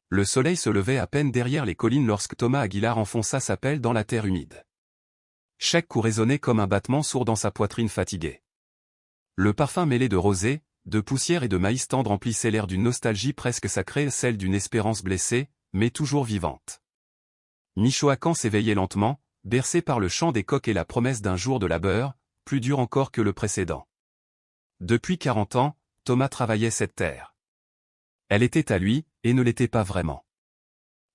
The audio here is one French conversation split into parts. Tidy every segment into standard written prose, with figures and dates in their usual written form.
Le soleil se levait à peine derrière les collines lorsque Thomas Aguilar enfonça sa pelle dans la terre humide. Chaque coup résonnait comme un battement sourd dans sa poitrine fatiguée. Le parfum mêlé de rosée, de poussière et de maïs tendre emplissait l'air d'une nostalgie presque sacrée, celle d'une espérance blessée, mais toujours vivante. Michoacán s'éveillait lentement, bercé par le chant des coqs et la promesse d'un jour de labeur, plus dur encore que le précédent. Depuis 40 ans, Thomas travaillait cette terre. Elle était à lui, et ne l'était pas vraiment.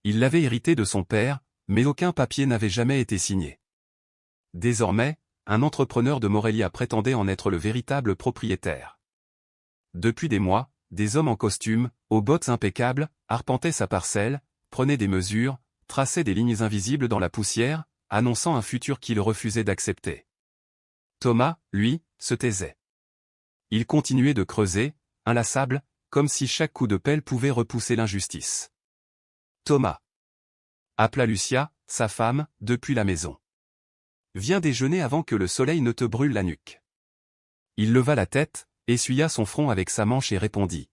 Il l'avait héritée de son père, mais aucun papier n'avait jamais été signé. Désormais, un entrepreneur de Morelia prétendait en être le véritable propriétaire. Depuis des mois, des hommes en costume, aux bottes impeccables, arpentaient sa parcelle, prenaient des mesures, traçaient des lignes invisibles dans la poussière, annonçant un futur qu'il refusait d'accepter. Thomas, lui, se taisait. Il continuait de creuser, inlassable, comme si chaque coup de pelle pouvait repousser l'injustice. Thomas, appela Lucia, sa femme, depuis la maison. Viens déjeuner avant que le soleil ne te brûle la nuque. Il leva la tête, essuya son front avec sa manche et répondit.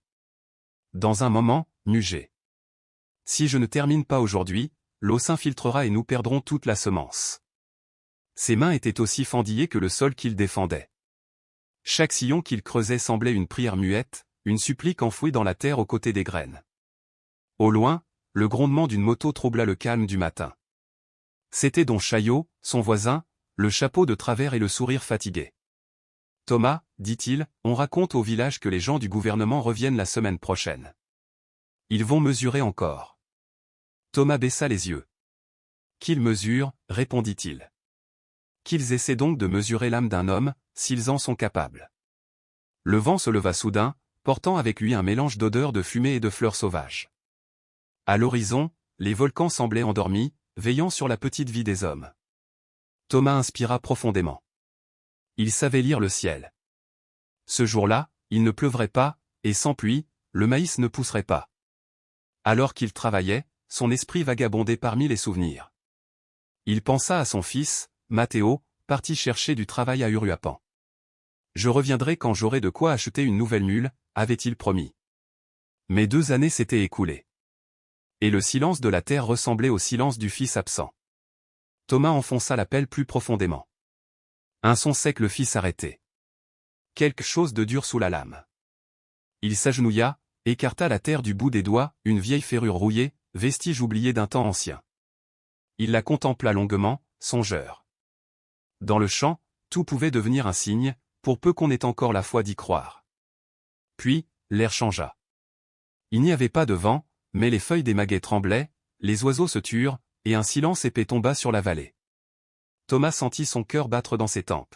Dans un moment, mugé. Si je ne termine pas aujourd'hui, l'eau s'infiltrera et nous perdrons toute la semence. Ses mains étaient aussi fendillées que le sol qu'il défendait. Chaque sillon qu'il creusait semblait une prière muette, une supplique enfouie dans la terre aux côtés des graines. Au loin, le grondement d'une moto troubla le calme du matin. C'était Don Chaillot, son voisin, le chapeau de travers et le sourire fatigué. Thomas, dit-il, on raconte au village que les gens du gouvernement reviennent la semaine prochaine. Ils vont mesurer encore. Thomas baissa les yeux. Qu'ils mesurent, répondit-il. Qu'ils essaient donc de mesurer l'âme d'un homme, s'ils en sont capables. Le vent se leva soudain, portant avec lui un mélange d'odeurs de fumée et de fleurs sauvages. À l'horizon, les volcans semblaient endormis, veillant sur la petite vie des hommes. Thomas inspira profondément. Il savait lire le ciel. Ce jour-là, il ne pleuvrait pas, et sans pluie, le maïs ne pousserait pas. Alors qu'il travaillait, son esprit vagabondait parmi les souvenirs. Il pensa à son fils, Matteo, parti chercher du travail à Uruapan. Je reviendrai quand j'aurai de quoi acheter une nouvelle mule, avait-il promis. Mais 2 années s'étaient écoulées. Et le silence de la terre ressemblait au silence du fils absent. Thomas enfonça la pelle plus profondément. Un son sec le fit s'arrêter. Quelque chose de dur sous la lame. Il s'agenouilla, écarta la terre du bout des doigts, une vieille ferrure rouillée, vestige oublié d'un temps ancien. Il la contempla longuement, songeur. Dans le champ, tout pouvait devenir un signe, pour peu qu'on ait encore la foi d'y croire. Puis, l'air changea. Il n'y avait pas de vent, mais les feuilles des maguets tremblaient, les oiseaux se turent, et un silence épais tomba sur la vallée. Thomas sentit son cœur battre dans ses tempes.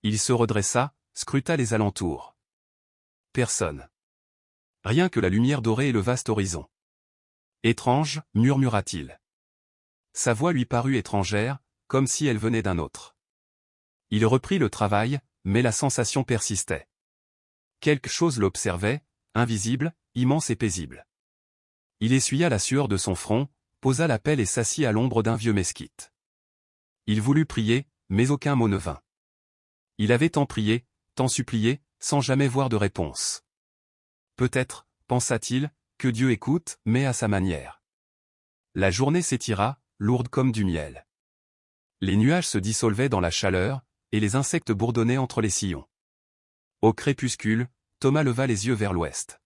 Il se redressa, scruta les alentours. Personne. Rien que la lumière dorée et le vaste horizon. Étrange, murmura-t-il. Sa voix lui parut étrangère, comme si elle venait d'un autre. Il reprit le travail, mais la sensation persistait. Quelque chose l'observait, invisible, immense et paisible. Il essuya la sueur de son front, posa la pelle et s'assit à l'ombre d'un vieux mesquite. Il voulut prier, mais aucun mot ne vint. Il avait tant prié, tant supplié, sans jamais voir de réponse. Peut-être, pensa-t-il, que Dieu écoute, mais à sa manière. La journée s'étira, lourde comme du miel. Les nuages se dissolvaient dans la chaleur, et les insectes bourdonnaient entre les sillons. Au crépuscule, Thomas leva les yeux vers l'ouest.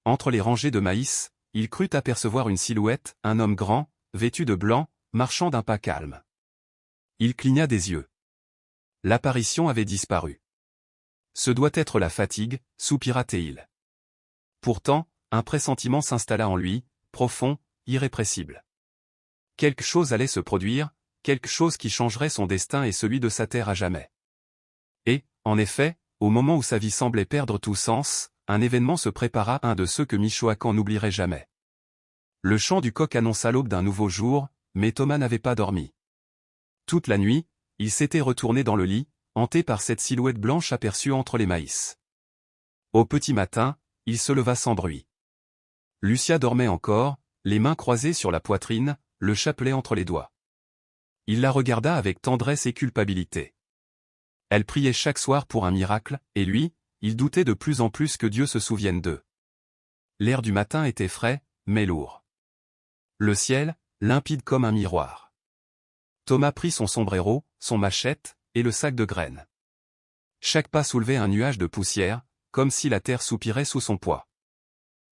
Entre les rangées de maïs, il crut apercevoir une silhouette, un homme grand, vêtu de blanc, marchant d'un pas calme. Il cligna des yeux. L'apparition avait disparu. Ce doit être la fatigue, soupira-t-il. Pourtant, un pressentiment s'installa en lui, profond, irrépressible. Quelque chose allait se produire, quelque chose qui changerait son destin et celui de sa terre à jamais. Et, en effet, au moment où sa vie semblait perdre tout sens, un événement se prépara, un de ceux que Michoacán n'oublierait jamais. Le chant du coq annonça l'aube d'un nouveau jour, mais Thomas n'avait pas dormi. Toute la nuit, il s'était retourné dans le lit, hanté par cette silhouette blanche aperçue entre les maïs. Au petit matin, il se leva sans bruit. Lucia dormait encore, les mains croisées sur la poitrine, le chapelet entre les doigts. Il la regarda avec tendresse et culpabilité. Elle priait chaque soir pour un miracle, et lui, il doutait de plus en plus que Dieu se souvienne d'eux. L'air du matin était frais, mais lourd. Le ciel, limpide comme un miroir. Thomas prit son sombrero, son machette, et le sac de graines. Chaque pas soulevait un nuage de poussière, comme si la terre soupirait sous son poids.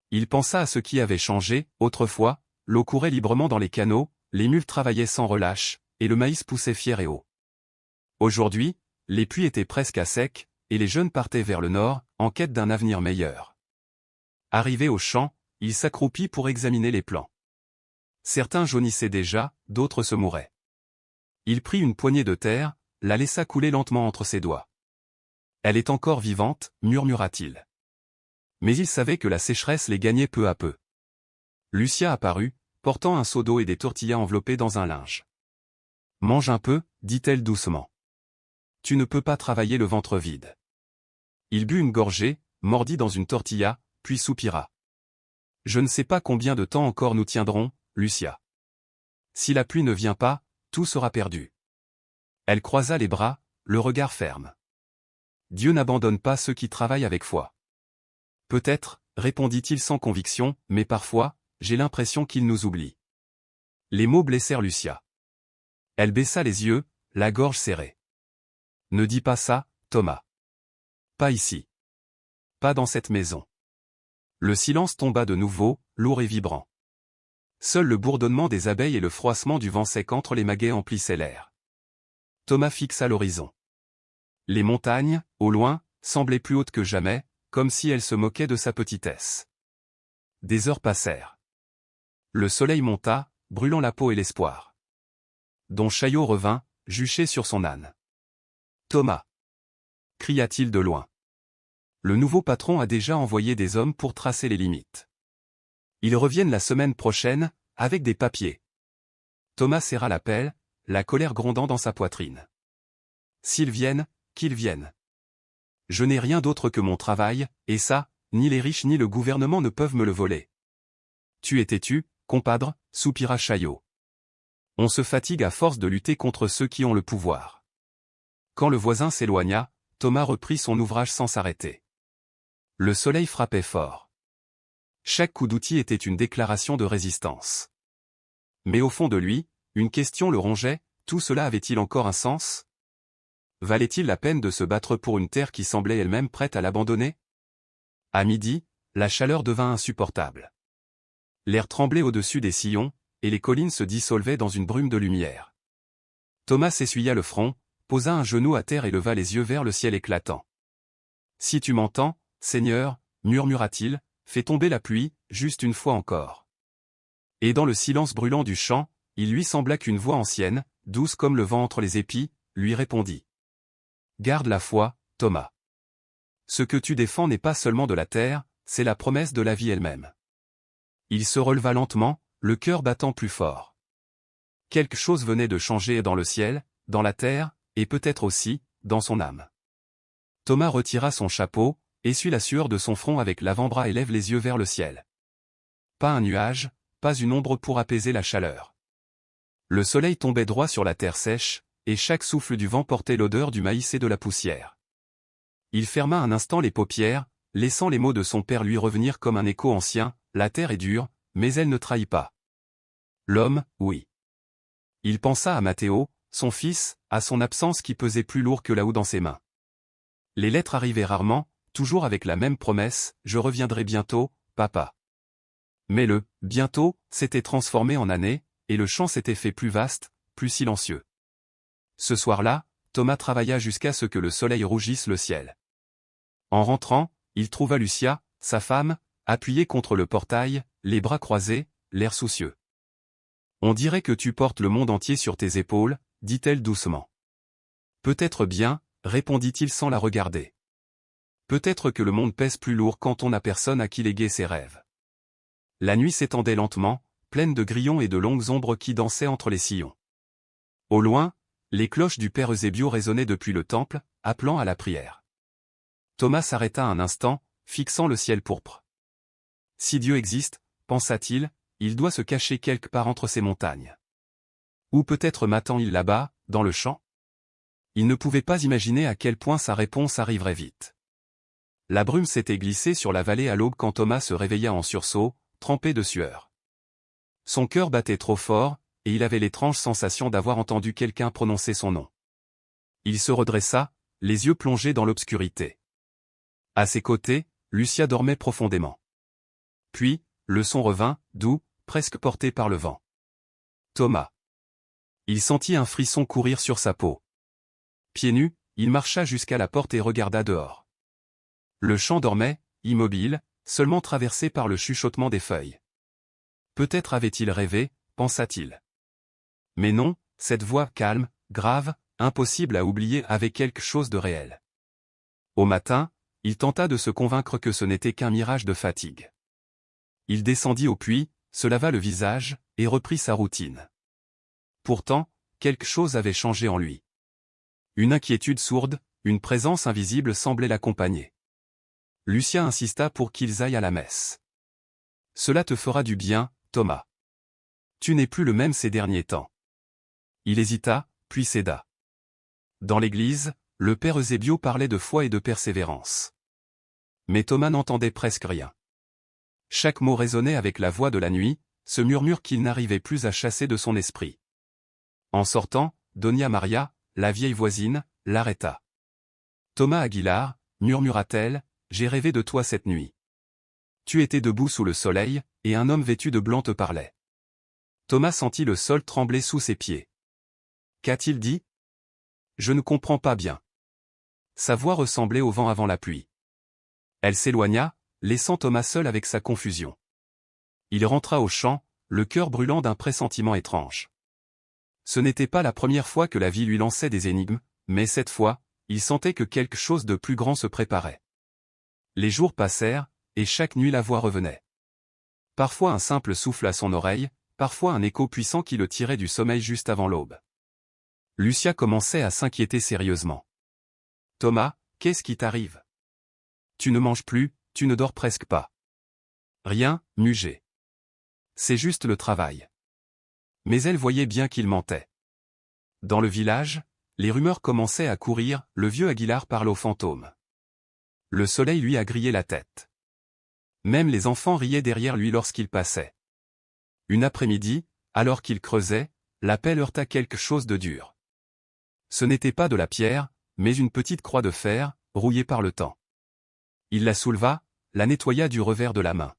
Il pensa à ce qui avait changé, autrefois, l'eau courait librement dans les canaux, les mules travaillaient sans relâche, et le maïs poussait fier et haut. Aujourd'hui, les puits étaient presque à sec, et les jeunes partaient vers le nord, en quête d'un avenir meilleur. Arrivé au champ, il s'accroupit pour examiner les plants. Certains jaunissaient déjà, d'autres se mouraient. Il prit une poignée de terre, la laissa couler lentement entre ses doigts. « Elle est encore vivante, murmura-t-il. Mais il savait que la sécheresse les gagnait peu à peu. Lucia apparut, portant un seau d'eau et des tortillas enveloppées dans un linge. « Mange un peu, dit-elle doucement. Tu ne peux pas travailler le ventre vide. » Il but une gorgée, mordit dans une tortilla, puis soupira. « Je ne sais pas combien de temps encore nous tiendrons, Lucia. Si la pluie ne vient pas, tout sera perdu. » Elle croisa les bras, le regard ferme. « Dieu n'abandonne pas ceux qui travaillent avec foi. » Peut-être, répondit-il sans conviction, mais parfois, j'ai l'impression qu'il nous oublie. Les mots blessèrent Lucia. Elle baissa les yeux, la gorge serrée. « Ne dis pas ça, Thomas. Pas ici. Pas dans cette maison. » Le silence tomba de nouveau, lourd et vibrant. Seul le bourdonnement des abeilles et le froissement du vent sec entre les maguets emplissaient l'air. Thomas fixa l'horizon. Les montagnes, au loin, semblaient plus hautes que jamais, comme si elles se moquaient de sa petitesse. Des heures passèrent. Le soleil monta, brûlant la peau et l'espoir. Don Chaillot revint, juché sur son âne. « Thomas !» cria-t-il de loin. Le nouveau patron a déjà envoyé des hommes pour tracer les limites. Ils reviennent la semaine prochaine, avec des papiers. Thomas serra la pelle, la colère grondant dans sa poitrine. S'ils viennent, qu'ils viennent. Je n'ai rien d'autre que mon travail, et ça, ni les riches ni le gouvernement ne peuvent me le voler. Tu es têtu, compadre, soupira Chaillot. On se fatigue à force de lutter contre ceux qui ont le pouvoir. Quand le voisin s'éloigna, Thomas reprit son ouvrage sans s'arrêter. Le soleil frappait fort. Chaque coup d'outil était une déclaration de résistance. Mais au fond de lui, une question le rongeait, tout cela avait-il encore un sens ? Valait-il la peine de se battre pour une terre qui semblait elle-même prête à l'abandonner ? À midi, la chaleur devint insupportable. L'air tremblait au-dessus des sillons, et les collines se dissolvaient dans une brume de lumière. Thomas s'essuya le front, posa un genou à terre et leva les yeux vers le ciel éclatant. « Si tu m'entends, Seigneur, murmura-t-il, fais tomber la pluie, juste une fois encore. » Et dans le silence brûlant du champ, il lui sembla qu'une voix ancienne, douce comme le vent entre les épis, lui répondit. « Garde la foi, Thomas. Ce que tu défends n'est pas seulement de la terre, c'est la promesse de la vie elle-même. » Il se releva lentement, le cœur battant plus fort. Quelque chose venait de changer dans le ciel, dans la terre, et peut-être aussi, dans son âme. Thomas retira son chapeau, essuie la sueur de son front avec l'avant-bras et lève les yeux vers le ciel. Pas un nuage, pas une ombre pour apaiser la chaleur. Le soleil tombait droit sur la terre sèche, et chaque souffle du vent portait l'odeur du maïs et de la poussière. Il ferma un instant les paupières, laissant les mots de son père lui revenir comme un écho ancien, la terre est dure, mais elle ne trahit pas. L'homme, oui. Il pensa à Matteo, son fils, à son absence qui pesait plus lourd que la houe dans ses mains. Les lettres arrivaient rarement, toujours avec la même promesse, « Je reviendrai bientôt, papa ». Mais le « bientôt » s'était transformé en année, et le champ s'était fait plus vaste, plus silencieux. Ce soir-là, Thomas travailla jusqu'à ce que le soleil rougisse le ciel. En rentrant, il trouva Lucia, sa femme, appuyée contre le portail, les bras croisés, l'air soucieux. « On dirait que tu portes le monde entier sur tes épaules, » dit-elle doucement. « Peut-être bien, » répondit-il sans la regarder. « Peut-être que le monde pèse plus lourd quand on n'a personne à qui léguer ses rêves. » La nuit s'étendait lentement, pleine de grillons et de longues ombres qui dansaient entre les sillons. Au loin, les cloches du père Eusébio résonnaient depuis le temple, appelant à la prière. Thomas s'arrêta un instant, fixant le ciel pourpre. « Si Dieu existe, pensa-t-il, il doit se cacher quelque part entre ces montagnes. Ou peut-être m'attend-il là-bas, dans le champ ? » Il ne pouvait pas imaginer à quel point sa réponse arriverait vite. La brume s'était glissée sur la vallée à l'aube quand Thomas se réveilla en sursaut, trempé de sueur. Son cœur battait trop fort, et il avait l'étrange sensation d'avoir entendu quelqu'un prononcer son nom. Il se redressa, les yeux plongés dans l'obscurité. À ses côtés, Lucia dormait profondément. Puis, le son revint, doux, presque porté par le vent. Thomas. Il sentit un frisson courir sur sa peau. Pieds nus, il marcha jusqu'à la porte et regarda dehors. Le champ dormait, immobile, seulement traversé par le chuchotement des feuilles. Peut-être avait-il rêvé, pensa-t-il. Mais non, cette voix calme, grave, impossible à oublier avait quelque chose de réel. Au matin, il tenta de se convaincre que ce n'était qu'un mirage de fatigue. Il descendit au puits, se lava le visage, et reprit sa routine. Pourtant, quelque chose avait changé en lui. Une inquiétude sourde, une présence invisible semblait l'accompagner. Lucia insista pour qu'ils aillent à la messe. « Cela te fera du bien, Thomas. Tu n'es plus le même ces derniers temps. » Il hésita, puis céda. Dans l'église, le père Eusébio parlait de foi et de persévérance. Mais Thomas n'entendait presque rien. Chaque mot résonnait avec la voix de la nuit, ce murmure qu'il n'arrivait plus à chasser de son esprit. En sortant, Doña Maria, la vieille voisine, l'arrêta. « Thomas Aguilar, murmura-t-elle, j'ai rêvé de toi cette nuit. Tu étais debout sous le soleil, et un homme vêtu de blanc te parlait. » Thomas sentit le sol trembler sous ses pieds. Qu'a-t-il dit? Je ne comprends pas bien. Sa voix ressemblait au vent avant la pluie. Elle s'éloigna, laissant Thomas seul avec sa confusion. Il rentra au champ, le cœur brûlant d'un pressentiment étrange. Ce n'était pas la première fois que la vie lui lançait des énigmes, mais cette fois, il sentait que quelque chose de plus grand se préparait. Les jours passèrent, et chaque nuit la voix revenait. Parfois un simple souffle à son oreille, parfois un écho puissant qui le tirait du sommeil juste avant l'aube. Lucia commençait à s'inquiéter sérieusement. « Thomas, qu'est-ce qui t'arrive? Tu ne manges plus, tu ne dors presque pas. » Rien, mugé. C'est juste le travail. Mais elle voyait bien qu'il mentait. Dans le village, les rumeurs commençaient à courir, le vieux Aguilar parle aux fantômes. Le soleil lui a grillé la tête. Même les enfants riaient derrière lui lorsqu'il passait. Une après-midi, alors qu'il creusait, la pelle heurta quelque chose de dur. Ce n'était pas de la pierre, mais une petite croix de fer, rouillée par le temps. Il la souleva, la nettoya du revers de la main.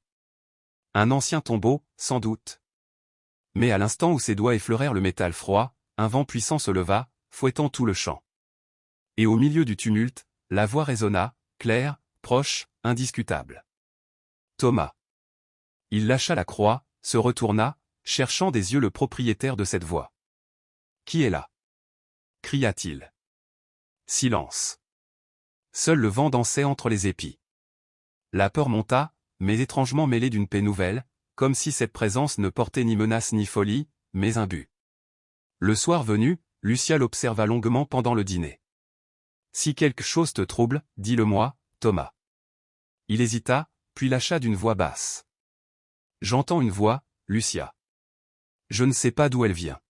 Un ancien tombeau, sans doute. Mais à l'instant où ses doigts effleurèrent le métal froid, un vent puissant se leva, fouettant tout le champ. Et au milieu du tumulte, la voix résonna, claire, proche, indiscutable. Thomas. Il lâcha la croix, se retourna, cherchant des yeux le propriétaire de cette voix. Qui est là? Cria-t-il. Silence. Seul le vent dansait entre les épis. La peur monta, mais étrangement mêlée d'une paix nouvelle, comme si cette présence ne portait ni menace ni folie, mais un but. Le soir venu, Lucia l'observa longuement pendant le dîner. « Si quelque chose te trouble, dis-le-moi, Thomas. » Il hésita, puis lâcha d'une voix basse. « J'entends une voix, Lucia. Je ne sais pas d'où elle vient.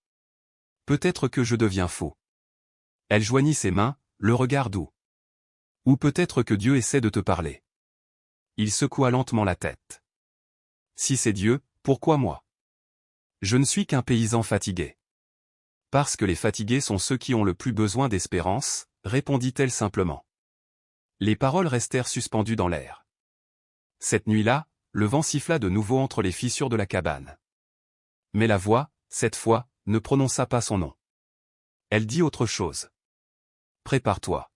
Peut-être que je deviens fou. » Elle joignit ses mains, le regard doux. « Ou peut-être que Dieu essaie de te parler. » Il secoua lentement la tête. « Si c'est Dieu, pourquoi moi? Je ne suis qu'un paysan fatigué. » Parce que les fatigués sont ceux qui ont le plus besoin d'espérance, répondit-elle simplement. Les paroles restèrent suspendues dans l'air. Cette nuit-là, le vent siffla de nouveau entre les fissures de la cabane. Mais la voix, cette fois, ne prononça pas son nom. Elle dit autre chose. « Prépare-toi. »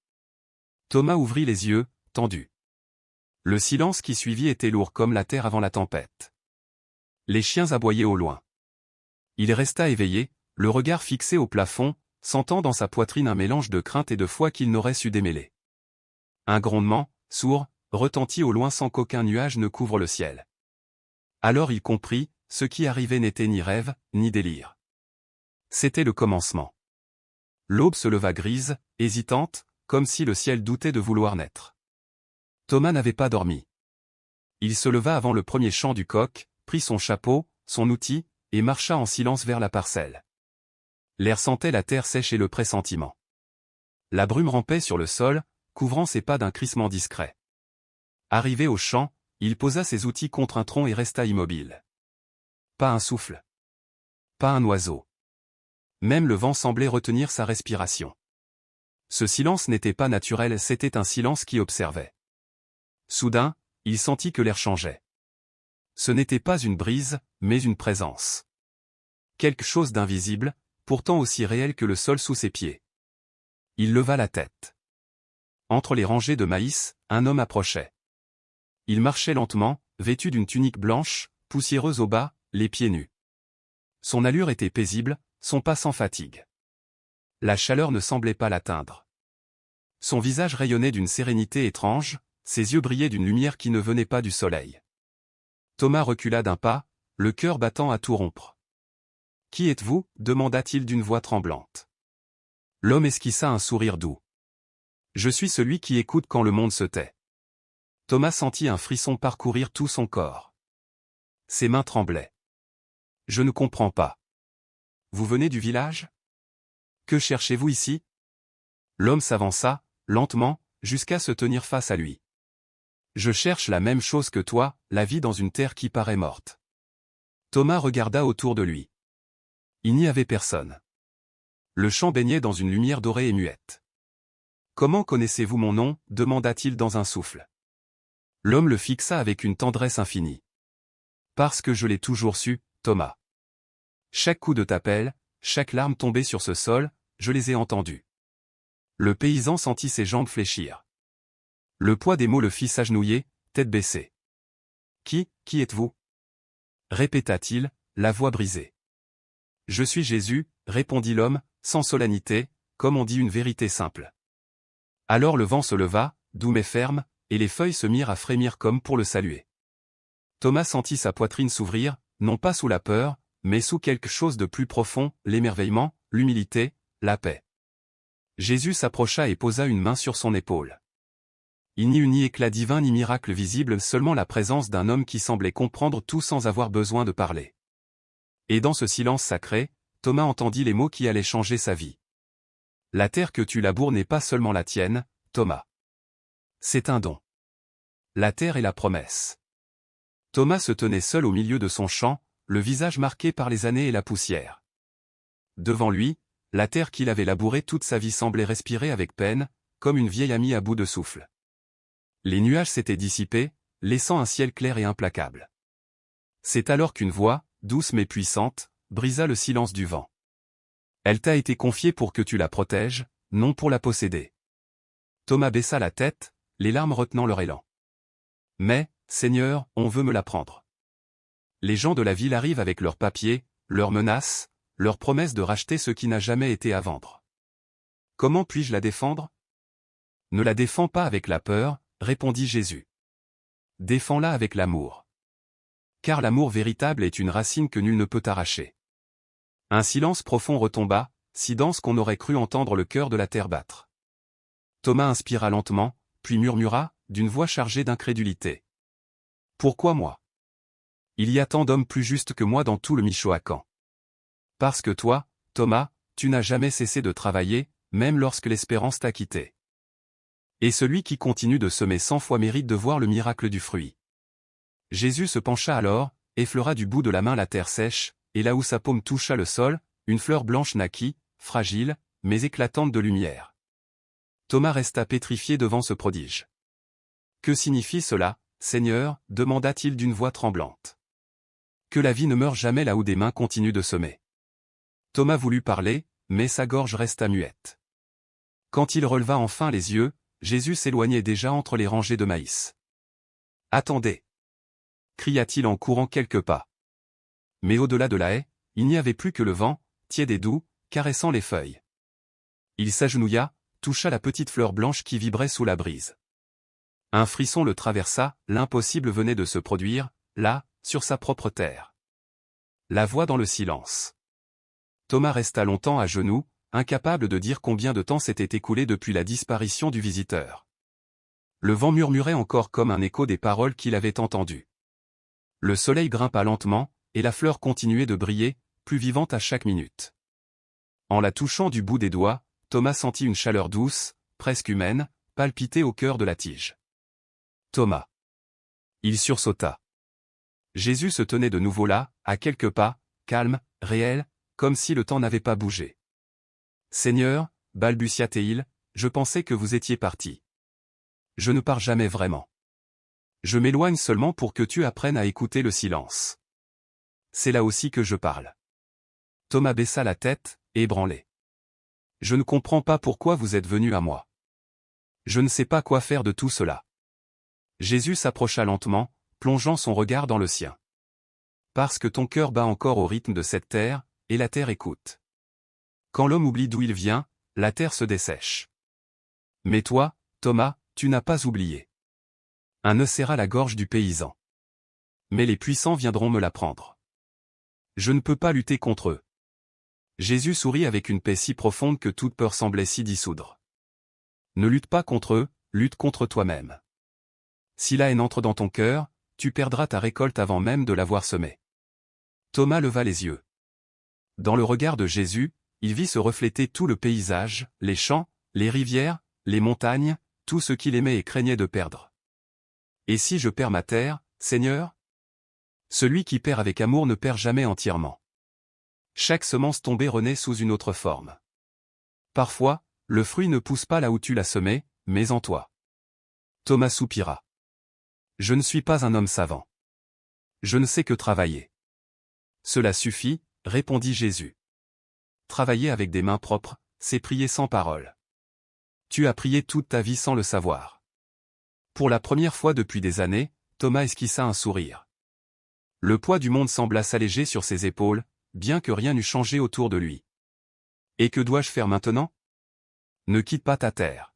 Thomas ouvrit les yeux, tendus. Le silence qui suivit était lourd comme la terre avant la tempête. Les chiens aboyaient au loin. Il resta éveillé, le regard fixé au plafond, sentant dans sa poitrine un mélange de crainte et de foi qu'il n'aurait su démêler. Un grondement, sourd, retentit au loin sans qu'aucun nuage ne couvre le ciel. Alors il comprit, ce qui arrivait n'était ni rêve, ni délire. C'était le commencement. L'aube se leva grise, hésitante, comme si le ciel doutait de vouloir naître. Thomas n'avait pas dormi. Il se leva avant le premier chant du coq, prit son chapeau, son outil, et marcha en silence vers la parcelle. L'air sentait la terre sèche et le pressentiment. La brume rampait sur le sol, couvrant ses pas d'un crissement discret. Arrivé au champ, il posa ses outils contre un tronc et resta immobile. Pas un souffle. pas un oiseau. Même le vent semblait retenir sa respiration. Ce silence n'était pas naturel, c'était un silence qui observait. Soudain, il sentit que l'air changeait. Ce n'était pas une brise, mais une présence. Quelque chose d'invisible, pourtant aussi réel que le sol sous ses pieds. Il leva la tête. Entre les rangées de maïs, un homme approchait. Il marchait lentement, vêtu d'une tunique blanche, poussiéreuse au bas, les pieds nus. Son allure était paisible, son pas sans fatigue. La chaleur ne semblait pas l'atteindre. Son visage rayonnait d'une sérénité étrange, ses yeux brillaient d'une lumière qui ne venait pas du soleil. Thomas recula d'un pas, le cœur battant à tout rompre. « Qui êtes-vous » demanda-t-il d'une voix tremblante. L'homme esquissa un sourire doux. « Je suis celui qui écoute quand le monde se tait. » Thomas sentit un frisson parcourir tout son corps. Ses mains tremblaient. « Je ne comprends pas. Vous venez du village ? Que cherchez-vous ici ?» L'homme s'avança, lentement, jusqu'à se tenir face à lui. « Je cherche la même chose que toi, la vie dans une terre qui paraît morte. » Thomas regarda autour de lui. Il n'y avait personne. Le champ baignait dans une lumière dorée et muette. « Comment connaissez-vous mon nom » demanda-t-il dans un souffle. L'homme le fixa avec une tendresse infinie. « Parce que je l'ai toujours su, Thomas. Chaque coup de ta pelle, chaque larme tombée sur ce sol, je les ai entendus. » Le paysan sentit ses jambes fléchir. Le poids des mots le fit s'agenouiller, tête baissée. « Qui êtes-vous » répéta-t-il, la voix brisée. « Je suis Jésus » répondit l'homme, sans solennité, comme on dit une vérité simple. Alors le vent se leva, doux mais ferme, et les feuilles se mirent à frémir comme pour le saluer. Thomas sentit sa poitrine s'ouvrir, non pas sous la peur, mais sous quelque chose de plus profond, l'émerveillement, l'humilité, la paix. Jésus s'approcha et posa une main sur son épaule. Il n'y eut ni éclat divin ni miracle visible, seulement la présence d'un homme qui semblait comprendre tout sans avoir besoin de parler. Et dans ce silence sacré, Thomas entendit les mots qui allaient changer sa vie. « La terre que tu laboures n'est pas seulement la tienne, Thomas. C'est un don. La terre est la promesse. » Thomas se tenait seul au milieu de son champ, le visage marqué par les années et la poussière. Devant lui, la terre qu'il avait labourée toute sa vie semblait respirer avec peine, comme une vieille amie à bout de souffle. Les nuages s'étaient dissipés, laissant un ciel clair et implacable. C'est alors qu'une voix, douce mais puissante, brisa le silence du vent. « Elle t'a été confiée pour que tu la protèges, non pour la posséder. » Thomas baissa la tête, les larmes retenant leur élan. « Mais, Seigneur, on veut me la prendre. Les gens de la ville arrivent avec leurs papiers, leurs menaces, leurs promesses de racheter ce qui n'a jamais été à vendre. Comment puis-je la défendre ? » « Ne la défends pas avec la peur, » répondit Jésus. « Défends-la avec l'amour. Car l'amour véritable est une racine que nul ne peut arracher. » Un silence profond retomba, si dense qu'on aurait cru entendre le cœur de la terre battre. Thomas inspira lentement, puis murmura, d'une voix chargée d'incrédulité. « Pourquoi moi ? Il y a tant d'hommes plus justes que moi dans tout le Michoacán. Parce que toi, Thomas, tu n'as jamais cessé de travailler, même lorsque l'espérance t'a quitté. Et celui qui continue de semer 100 fois mérite de voir le miracle du fruit. » Jésus se pencha alors, effleura du bout de la main la terre sèche, et là où sa paume toucha le sol, une fleur blanche naquit, fragile, mais éclatante de lumière. Thomas resta pétrifié devant ce prodige. « Que signifie cela, Seigneur » demanda-t-il d'une voix tremblante. « Que la vie ne meure jamais là où des mains continuent de semer. » Thomas voulut parler, mais sa gorge resta muette. Quand il releva enfin les yeux, Jésus s'éloignait déjà entre les rangées de maïs. « Attendez » cria-t-il en courant quelques pas. Mais au-delà de la haie, il n'y avait plus que le vent, tiède et doux, caressant les feuilles. Il s'agenouilla, toucha la petite fleur blanche qui vibrait sous la brise. Un frisson le traversa, l'impossible venait de se produire, là, sur sa propre terre. La voix dans le silence. Thomas resta longtemps à genoux, incapable de dire combien de temps s'était écoulé depuis la disparition du visiteur. Le vent murmurait encore comme un écho des paroles qu'il avait entendues. Le soleil grimpa lentement, et la fleur continuait de briller, plus vivante à chaque minute. En la touchant du bout des doigts, Thomas sentit une chaleur douce, presque humaine, palpiter au cœur de la tige. Thomas. Il sursauta. Jésus se tenait de nouveau là, à quelques pas, calme, réel, comme si le temps n'avait pas bougé. Seigneur, balbutia-t-il, je pensais que vous étiez parti. Je ne pars jamais vraiment. Je m'éloigne seulement pour que tu apprennes à écouter le silence. C'est là aussi que je parle. Thomas baissa la tête, ébranlé. Je ne comprends pas pourquoi vous êtes venu à moi. Je ne sais pas quoi faire de tout cela. Jésus s'approcha lentement, plongeant son regard dans le sien. Parce que ton cœur bat encore au rythme de cette terre, et la terre écoute. Quand l'homme oublie d'où il vient, la terre se dessèche. Mais toi, Thomas, tu n'as pas oublié. Un nœud serra la gorge du paysan. Mais les puissants viendront me la prendre. Je ne peux pas lutter contre eux. Jésus sourit avec une paix si profonde que toute peur semblait s'y dissoudre. Ne lutte pas contre eux, lutte contre toi-même. Si la haine entre dans ton cœur, tu perdras ta récolte avant même de l'avoir semée. Thomas leva les yeux. Dans le regard de Jésus, il vit se refléter tout le paysage, les champs, les rivières, les montagnes, tout ce qu'il aimait et craignait de perdre. Et si je perds ma terre, Seigneur? Celui qui perd avec amour ne perd jamais entièrement. Chaque semence tombée renaît sous une autre forme. Parfois, le fruit ne pousse pas là où tu l'as semé, mais en toi. Thomas soupira. Je ne suis pas un homme savant. Je ne sais que travailler. Cela suffit, répondit Jésus. Travailler avec des mains propres, c'est prier sans parole. Tu as prié toute ta vie sans le savoir. Pour la première fois depuis des années, Thomas esquissa un sourire. Le poids du monde sembla s'alléger sur ses épaules, bien que rien n'eût changé autour de lui. Et que dois-je faire maintenant? Ne quitte pas ta terre.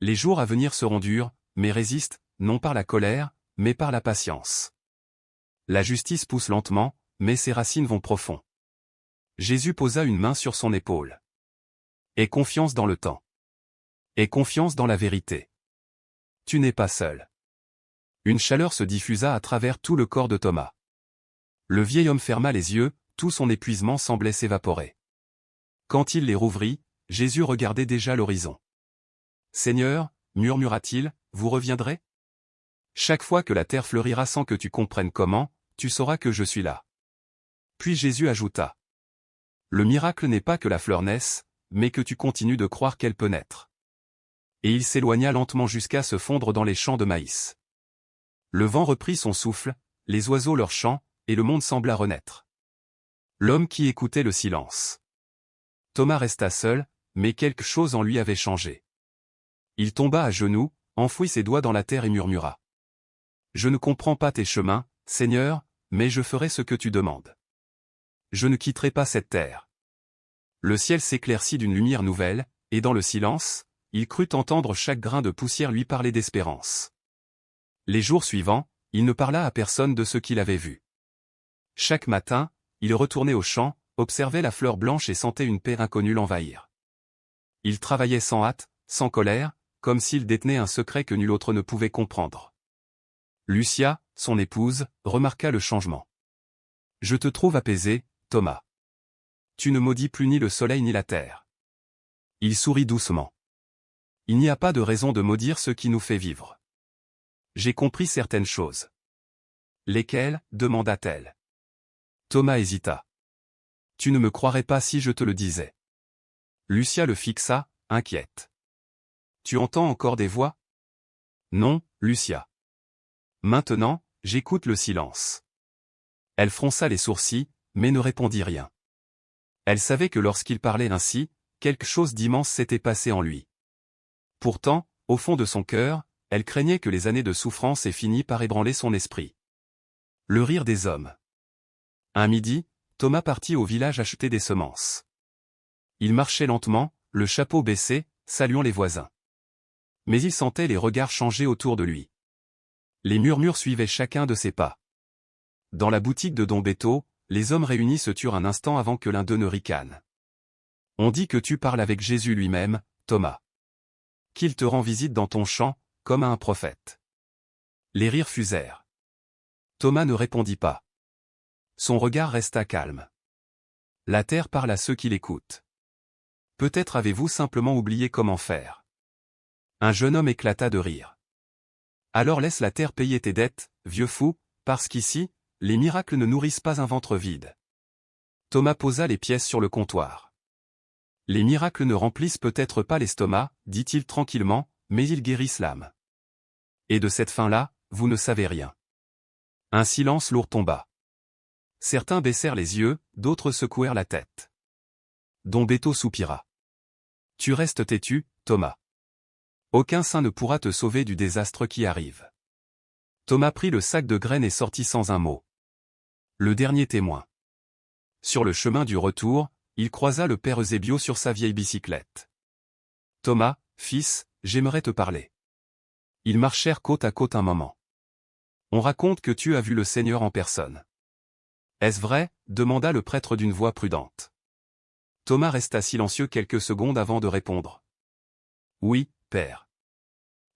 Les jours à venir seront durs, mais résiste, non par la colère, mais par la patience. La justice pousse lentement, mais ses racines vont profond. Jésus posa une main sur son épaule. Aie confiance dans le temps. Aie confiance dans la vérité. Tu n'es pas seul. Une chaleur se diffusa à travers tout le corps de Thomas. Le vieil homme ferma les yeux, tout son épuisement semblait s'évaporer. Quand il les rouvrit, Jésus regardait déjà l'horizon. « Seigneur, murmura-t-il, vous reviendrez? Chaque fois que la terre fleurira sans que tu comprennes comment, tu sauras que je suis là. » Puis Jésus ajouta. « Le miracle n'est pas que la fleur naisse, mais que tu continues de croire qu'elle peut naître. » Et il s'éloigna lentement jusqu'à se fondre dans les champs de maïs. Le vent reprit son souffle, les oiseaux leur chant, et le monde sembla renaître. L'homme qui écoutait le silence. Thomas resta seul, mais quelque chose en lui avait changé. Il tomba à genoux, enfouit ses doigts dans la terre et murmura. « Je ne comprends pas tes chemins, Seigneur, mais je ferai ce que tu demandes. Je ne quitterai pas cette terre. » Le ciel s'éclaircit d'une lumière nouvelle, et dans le silence, il crut entendre chaque grain de poussière lui parler d'espérance. Les jours suivants, il ne parla à personne de ce qu'il avait vu. Chaque matin, il retournait au champ, observait la fleur blanche et sentait une paix inconnue l'envahir. Il travaillait sans hâte, sans colère, comme s'il détenait un secret que nul autre ne pouvait comprendre. Lucia, son épouse, remarqua le changement. « Je te trouve apaisé, Thomas. Tu ne maudis plus ni le soleil ni la terre. » Il sourit doucement. « Il n'y a pas de raison de maudire ce qui nous fait vivre. J'ai compris certaines choses. »« Lesquelles ?» demanda-t-elle. Thomas hésita. « Tu ne me croirais pas si je te le disais. » Lucia le fixa, inquiète. « Tu entends encore des voix? » Non, Lucia. Maintenant, j'écoute le silence. Elle fronça les sourcils, mais ne répondit rien. Elle savait que lorsqu'il parlait ainsi, quelque chose d'immense s'était passé en lui. Pourtant, au fond de son cœur, elle craignait que les années de souffrance aient fini par ébranler son esprit. Le rire des hommes. Un midi, Thomas partit au village acheter des semences. Il marchait lentement, le chapeau baissé, saluant les voisins. Mais il sentait les regards changer autour de lui. Les murmures suivaient chacun de ses pas. Dans la boutique de Don Beto, les hommes réunis se turent un instant avant que l'un d'eux ne ricane. « On dit que tu parles avec Jésus lui-même, Thomas. Qu'il te rend visite dans ton champ, comme à un prophète. » Les rires fusèrent. Thomas ne répondit pas. Son regard resta calme. La terre parle à ceux qui l'écoutent. Peut-être avez-vous simplement oublié comment faire. Un jeune homme éclata de rire. Alors laisse la terre payer tes dettes, vieux fou, parce qu'ici, les miracles ne nourrissent pas un ventre vide. Thomas posa les pièces sur le comptoir. Les miracles ne remplissent peut-être pas l'estomac, dit-il tranquillement, mais ils guérissent l'âme. Et de cette fin-là, vous ne savez rien. Un silence lourd tomba. Certains baissèrent les yeux, d'autres secouèrent la tête. Don Beto soupira. Tu restes têtu, Thomas. Aucun saint ne pourra te sauver du désastre qui arrive. Thomas prit le sac de graines et sortit sans un mot. Le dernier témoin. Sur le chemin du retour, il croisa le père Eusébio sur sa vieille bicyclette. Thomas, fils, j'aimerais te parler. Ils marchèrent côte à côte un moment. On raconte que tu as vu le Seigneur en personne. Est-ce vrai? Demanda le prêtre d'une voix prudente. Thomas resta silencieux quelques secondes avant de répondre. Oui, père.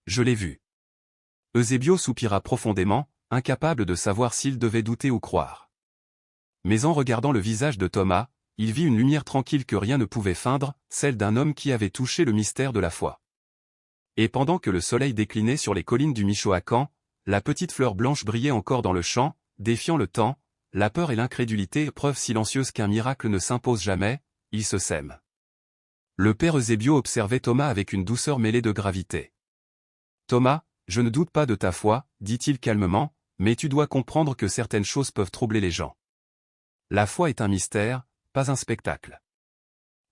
Je l'ai vu. Eusébio soupira profondément, incapable de savoir s'il devait douter ou croire. Mais en regardant le visage de Thomas, il vit une lumière tranquille que rien ne pouvait feindre, celle d'un homme qui avait touché le mystère de la foi. Et pendant que le soleil déclinait sur les collines du Michoacán, la petite fleur blanche brillait encore dans le champ, défiant le temps, la peur et l'incrédulité, preuve silencieuse qu'un miracle ne s'impose jamais, il se sème. Le père Eusébio observait Thomas avec une douceur mêlée de gravité. Thomas, je ne doute pas de ta foi, dit-il calmement, mais tu dois comprendre que certaines choses peuvent troubler les gens. La foi est un mystère, pas un spectacle.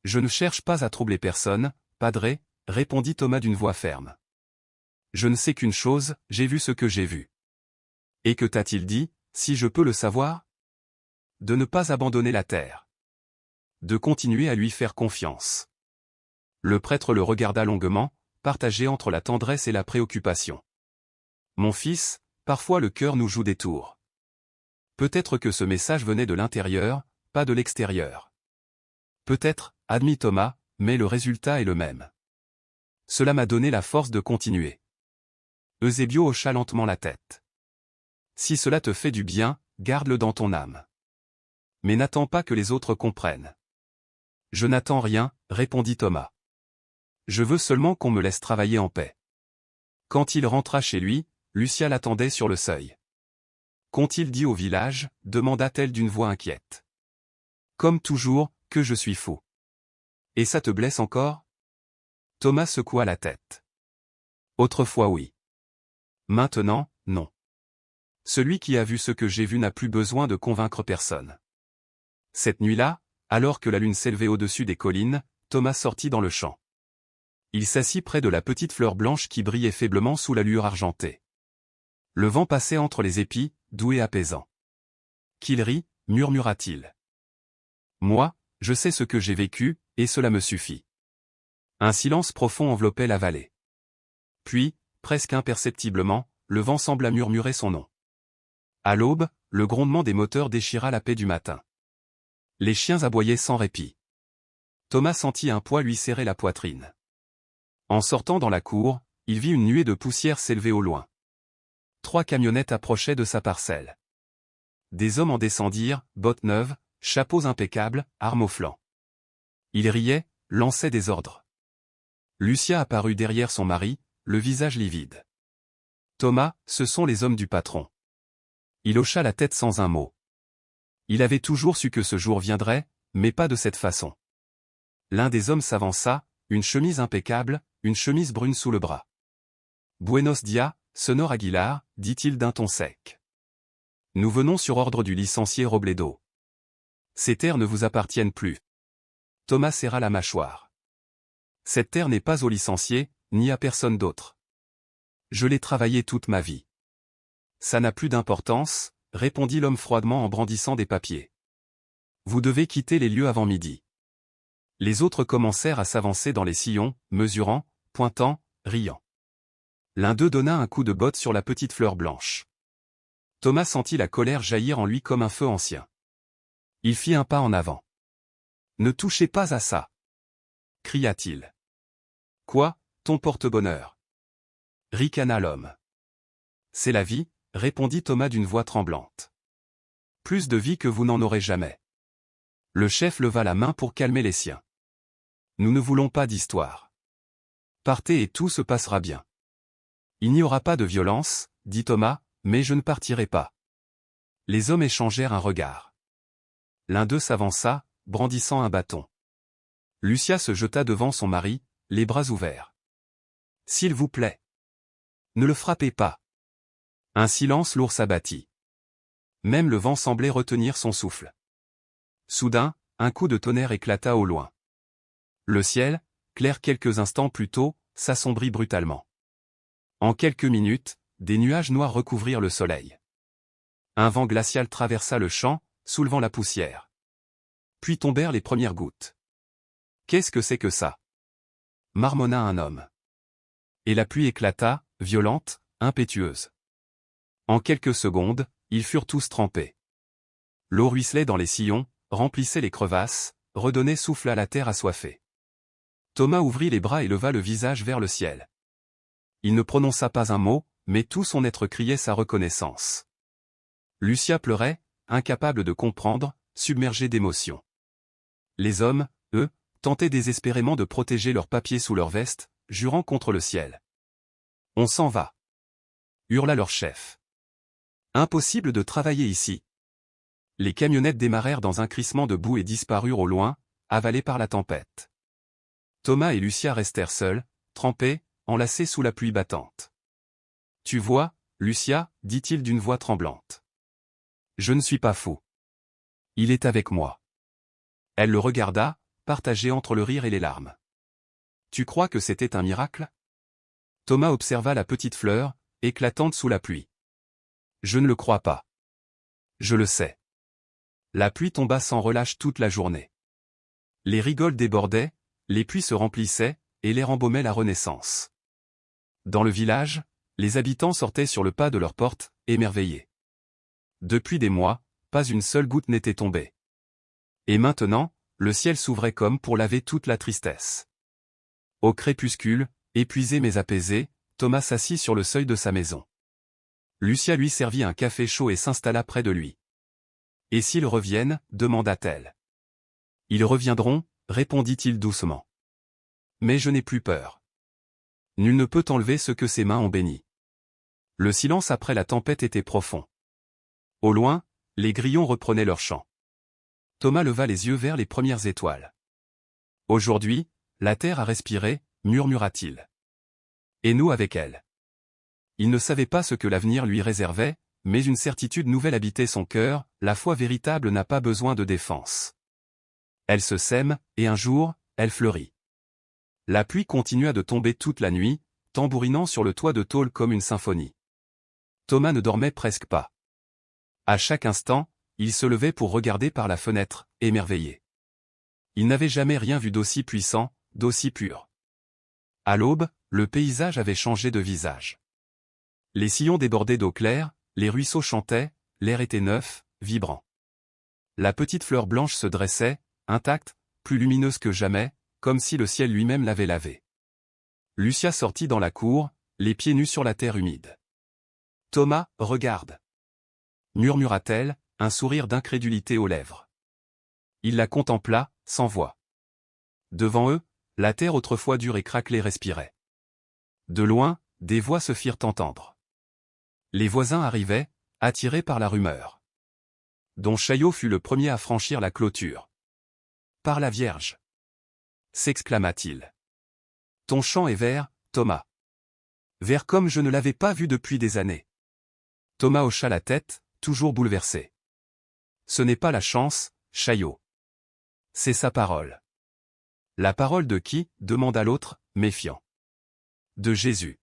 Je ne cherche pas à troubler personne, padre, répondit Thomas d'une voix ferme. Je ne sais qu'une chose, j'ai vu ce que j'ai vu. Et que t'a-t-il dit, si je peux le savoir? De ne pas abandonner la terre. De continuer à lui faire confiance. Le prêtre le regarda longuement, partagé entre la tendresse et la préoccupation. Mon fils, parfois le cœur nous joue des tours. Peut-être que ce message venait de l'intérieur, pas de l'extérieur. Peut-être, admit Thomas, mais le résultat est le même. Cela m'a donné la force de continuer. Eusébio hocha lentement la tête. Si cela te fait du bien, garde-le dans ton âme. Mais n'attends pas que les autres comprennent. Je n'attends rien, répondit Thomas. Je veux seulement qu'on me laisse travailler en paix. Quand il rentra chez lui, Lucia l'attendait sur le seuil. Qu'ont-ils dit au village? Demanda-t-elle d'une voix inquiète. Comme toujours, que je suis fou. Et ça te blesse encore? Thomas secoua la tête. Autrefois oui. Maintenant, non. Celui qui a vu ce que j'ai vu n'a plus besoin de convaincre personne. Cette nuit-là, alors que la lune s'élevait au-dessus des collines, Thomas sortit dans le champ. Il s'assit près de la petite fleur blanche qui brillait faiblement sous la lueur argentée. Le vent passait entre les épis, doux et apaisant. Qu'il rit, murmura-t-il. Moi, je sais ce que j'ai vécu, et cela me suffit. Un silence profond enveloppait la vallée. Puis, presque imperceptiblement, le vent sembla murmurer son nom. À l'aube, le grondement des moteurs déchira la paix du matin. Les chiens aboyaient sans répit. Thomas sentit un poids lui serrer la poitrine. En sortant dans la cour, il vit une nuée de poussière s'élever au loin. 3 camionnettes approchaient de sa parcelle. Des hommes en descendirent, bottes neuves, chapeaux impeccables, armes au flanc. Ils riaient, lançaient des ordres. Lucia apparut derrière son mari, le visage livide. Thomas, ce sont les hommes du patron. Il hocha la tête sans un mot. Il avait toujours su que ce jour viendrait, mais pas de cette façon. L'un des hommes s'avança, une chemise impeccable, une chemise brune sous le bras. Buenos dias, Senor Aguilar, dit-il d'un ton sec. Nous venons sur ordre du licencié Robledo. Ces terres ne vous appartiennent plus. Thomas serra la mâchoire. Cette terre n'est pas au licencié, ni à personne d'autre. Je l'ai travaillée toute ma vie. Ça n'a plus d'importance, répondit l'homme froidement en brandissant des papiers. Vous devez quitter les lieux avant midi. Les autres commencèrent à s'avancer dans les sillons, mesurant, pointant, riant. L'un d'eux donna un coup de botte sur la petite fleur blanche. Thomas sentit la colère jaillir en lui comme un feu ancien. Il fit un pas en avant. Ne touchez pas à ça, cria-t-il. Quoi, ton porte-bonheur? Ricana l'homme. C'est la vie, répondit Thomas d'une voix tremblante. Plus de vie que vous n'en aurez jamais. Le chef leva la main pour calmer les siens. Nous ne voulons pas d'histoire. Partez et tout se passera bien. Il n'y aura pas de violence, dit Thomas, mais je ne partirai pas. Les hommes échangèrent un regard. L'un d'eux s'avança, brandissant un bâton. Lucia se jeta devant son mari, les bras ouverts. « S'il vous plaît. Ne le frappez pas. » Un silence lourd s'abattit. Même le vent semblait retenir son souffle. Soudain, un coup de tonnerre éclata au loin. Le ciel, clair quelques instants plus tôt, s'assombrit brutalement. En quelques minutes, des nuages noirs recouvrirent le soleil. Un vent glacial traversa le champ, soulevant la poussière. Puis tombèrent les premières gouttes. « Qu'est-ce que c'est que ça ?» marmonna un homme. Et la pluie éclata, violente, impétueuse. En quelques secondes, ils furent tous trempés. L'eau ruisselait dans les sillons, remplissait les crevasses, redonnait souffle à la terre assoiffée. Thomas ouvrit les bras et leva le visage vers le ciel. Il ne prononça pas un mot, mais tout son être criait sa reconnaissance. Lucia pleurait, incapable de comprendre, submergée d'émotion. Les hommes, eux, tentaient désespérément de protéger leurs papiers sous leur veste, jurant contre le ciel. « On s'en va !» hurla leur chef. « Impossible de travailler ici !» Les camionnettes démarrèrent dans un crissement de boue et disparurent au loin, avalées par la tempête. Thomas et Lucia restèrent seuls, trempés, enlacés sous la pluie battante. « Tu vois, Lucia, dit-il d'une voix tremblante. Je ne suis pas fou. Il est avec moi. » Elle le regarda, partagée entre le rire et les larmes. « Tu crois que c'était un miracle ?» Thomas observa la petite fleur, éclatante sous la pluie. « Je ne le crois pas. Je le sais. » La pluie tomba sans relâche toute la journée. Les rigoles débordaient, les puits se remplissaient, et l'air embaumait la renaissance. Dans le village, les habitants sortaient sur le pas de leur porte, émerveillés. Depuis des mois, pas une seule goutte n'était tombée. Et maintenant, le ciel s'ouvrait comme pour laver toute la tristesse. Au crépuscule, épuisé mais apaisé, Thomas s'assit sur le seuil de sa maison. Lucia lui servit un café chaud et s'installa près de lui. « Et s'ils reviennent ?» demanda-t-elle. « Ils reviendront » répondit-il doucement. « Mais je n'ai plus peur. Nul ne peut enlever ce que ses mains ont béni. » Le silence après la tempête était profond. Au loin, les grillons reprenaient leur chant. Thomas leva les yeux vers les premières étoiles. « Aujourd'hui, la terre a respiré » murmura-t-il. « Et nous avec elle. » Il ne savait pas ce que l'avenir lui réservait, mais une certitude nouvelle habitait son cœur, la foi véritable n'a pas besoin de défense. Elle se sème, et un jour, elle fleurit. La pluie continua de tomber toute la nuit, tambourinant sur le toit de tôle comme une symphonie. Thomas ne dormait presque pas. À chaque instant, il se levait pour regarder par la fenêtre, émerveillé. Il n'avait jamais rien vu d'aussi puissant, d'aussi pur. À l'aube, le paysage avait changé de visage. Les sillons débordaient d'eau claire, les ruisseaux chantaient, l'air était neuf, vibrant. La petite fleur blanche se dressait, intacte, plus lumineuse que jamais, comme si le ciel lui-même l'avait lavée. Lucia sortit dans la cour, les pieds nus sur la terre humide. « Thomas, regarde !» murmura-t-elle, un sourire d'incrédulité aux lèvres. Il la contempla, sans voix. Devant eux, la terre autrefois dure et craquelée respirait. De loin, des voix se firent entendre. Les voisins arrivaient, attirés par la rumeur. Don Chaillot fut le premier à franchir la clôture. « Par la Vierge !» s'exclama-t-il. « Ton chant est vert, Thomas. Vert comme je ne l'avais pas vu depuis des années. » Thomas hocha la tête, toujours bouleversé. « Ce n'est pas la chance, Chaillot. C'est sa parole. »« La parole de qui ?» demanda l'autre, méfiant. « De Jésus. »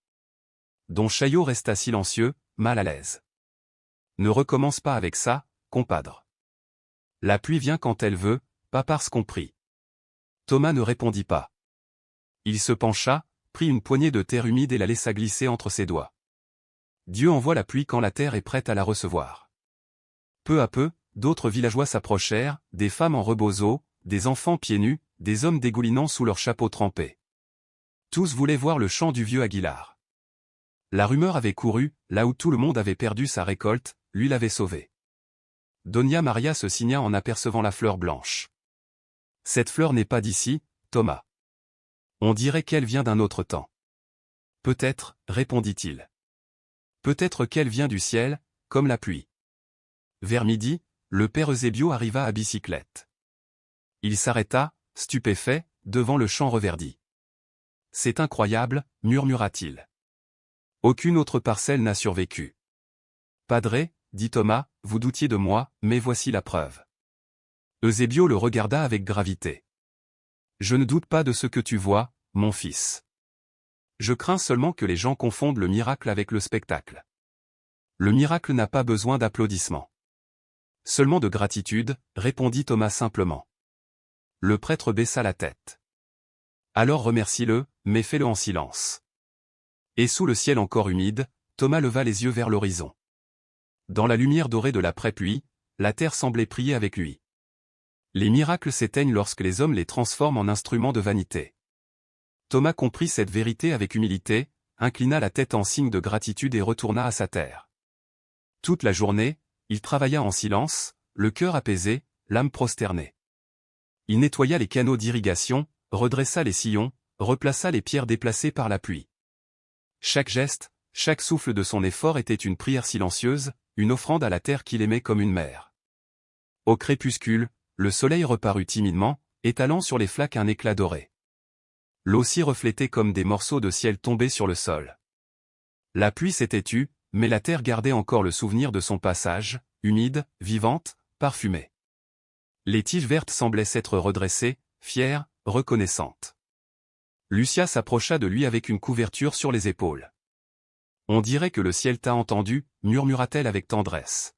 Don Chaillot resta silencieux, mal à l'aise. « Ne recommence pas avec ça, compadre. La pluie vient quand elle veut, pas parce qu'on prie. » Thomas ne répondit pas. Il se pencha, prit une poignée de terre humide et la laissa glisser entre ses doigts. Dieu envoie la pluie quand la terre est prête à la recevoir. Peu à peu, d'autres villageois s'approchèrent, des femmes en rebozo, des enfants pieds nus, des hommes dégoulinant sous leurs chapeaux trempés. Tous voulaient voir le chant du vieux Aguilar. La rumeur avait couru, là où tout le monde avait perdu sa récolte, lui l'avait sauvé. Doña Maria se signa en apercevant la fleur blanche. « Cette fleur n'est pas d'ici, Thomas. On dirait qu'elle vient d'un autre temps. »« Peut-être, répondit-il. Peut-être qu'elle vient du ciel, comme la pluie. » Vers midi, le père Eusébio arriva à bicyclette. Il s'arrêta, stupéfait, devant le champ reverdi. « C'est incroyable, murmura-t-il. Aucune autre parcelle n'a survécu. »« Padre, dit Thomas, vous doutiez de moi, mais voici la preuve. » Eusébio le regarda avec gravité. « Je ne doute pas de ce que tu vois, mon fils. Je crains seulement que les gens confondent le miracle avec le spectacle. Le miracle n'a pas besoin d'applaudissements. Seulement de gratitude, répondit Thomas simplement. Le prêtre baissa la tête. Alors remercie-le, mais fais-le en silence. Et sous le ciel encore humide, Thomas leva les yeux vers l'horizon. Dans la lumière dorée de l'après-pluie, la terre semblait prier avec lui. Les miracles s'éteignent lorsque les hommes les transforment en instruments de vanité. Thomas comprit cette vérité avec humilité, inclina la tête en signe de gratitude et retourna à sa terre. Toute la journée, il travailla en silence, le cœur apaisé, l'âme prosternée. Il nettoya les canaux d'irrigation, redressa les sillons, replaça les pierres déplacées par la pluie. Chaque geste, chaque souffle de son effort était une prière silencieuse, une offrande à la terre qu'il aimait comme une mère. Au crépuscule, le soleil reparut timidement, étalant sur les flaques un éclat doré. L'eau s'y reflétait comme des morceaux de ciel tombés sur le sol. La pluie s'était tue, mais la terre gardait encore le souvenir de son passage, humide, vivante, parfumée. Les tiges vertes semblaient s'être redressées, fières, reconnaissantes. Lucia s'approcha de lui avec une couverture sur les épaules. « On dirait que le ciel t'a entendu, murmura-t-elle avec tendresse.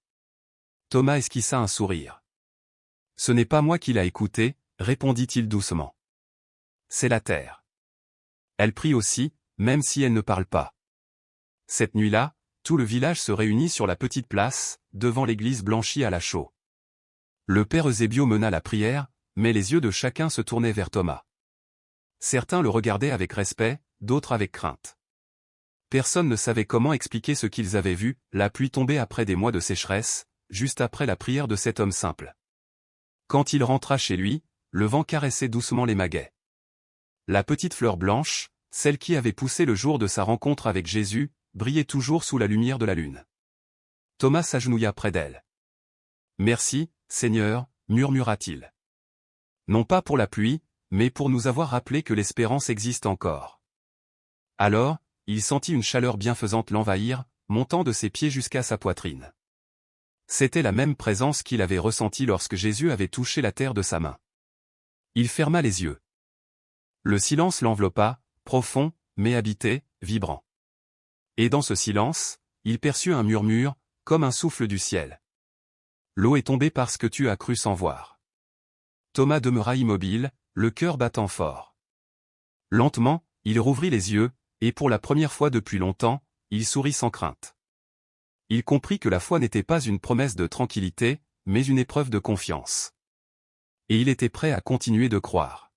Thomas esquissa un sourire. « Ce n'est pas moi qui l'a écouté, répondit-il doucement. C'est la terre. Elle prie aussi, même si elle ne parle pas. » Cette nuit-là, tout le village se réunit sur la petite place, devant l'église blanchie à la chaux. Le père Eusébio mena la prière, mais les yeux de chacun se tournaient vers Thomas. Certains le regardaient avec respect, d'autres avec crainte. Personne ne savait comment expliquer ce qu'ils avaient vu, la pluie tombée après des mois de sécheresse, juste après la prière de cet homme simple. Quand il rentra chez lui, le vent caressait doucement les maguets. La petite fleur blanche, celle qui avait poussé le jour de sa rencontre avec Jésus, brillait toujours sous la lumière de la lune. Thomas s'agenouilla près d'elle. « Merci, Seigneur, murmura-t-il. Non pas pour la pluie, mais pour nous avoir rappelé que l'espérance existe encore. » Alors, il sentit une chaleur bienfaisante l'envahir, montant de ses pieds jusqu'à sa poitrine. C'était la même présence qu'il avait ressentie lorsque Jésus avait touché la terre de sa main. Il ferma les yeux. Le silence l'enveloppa, profond, mais habité, vibrant. Et dans ce silence, il perçut un murmure, comme un souffle du ciel. « L'eau est tombée parce que tu as cru sans voir. » Thomas demeura immobile, le cœur battant fort. Lentement, il rouvrit les yeux, et pour la première fois depuis longtemps, il sourit sans crainte. Il comprit que la foi n'était pas une promesse de tranquillité, mais une épreuve de confiance. Et il était prêt à continuer de croire.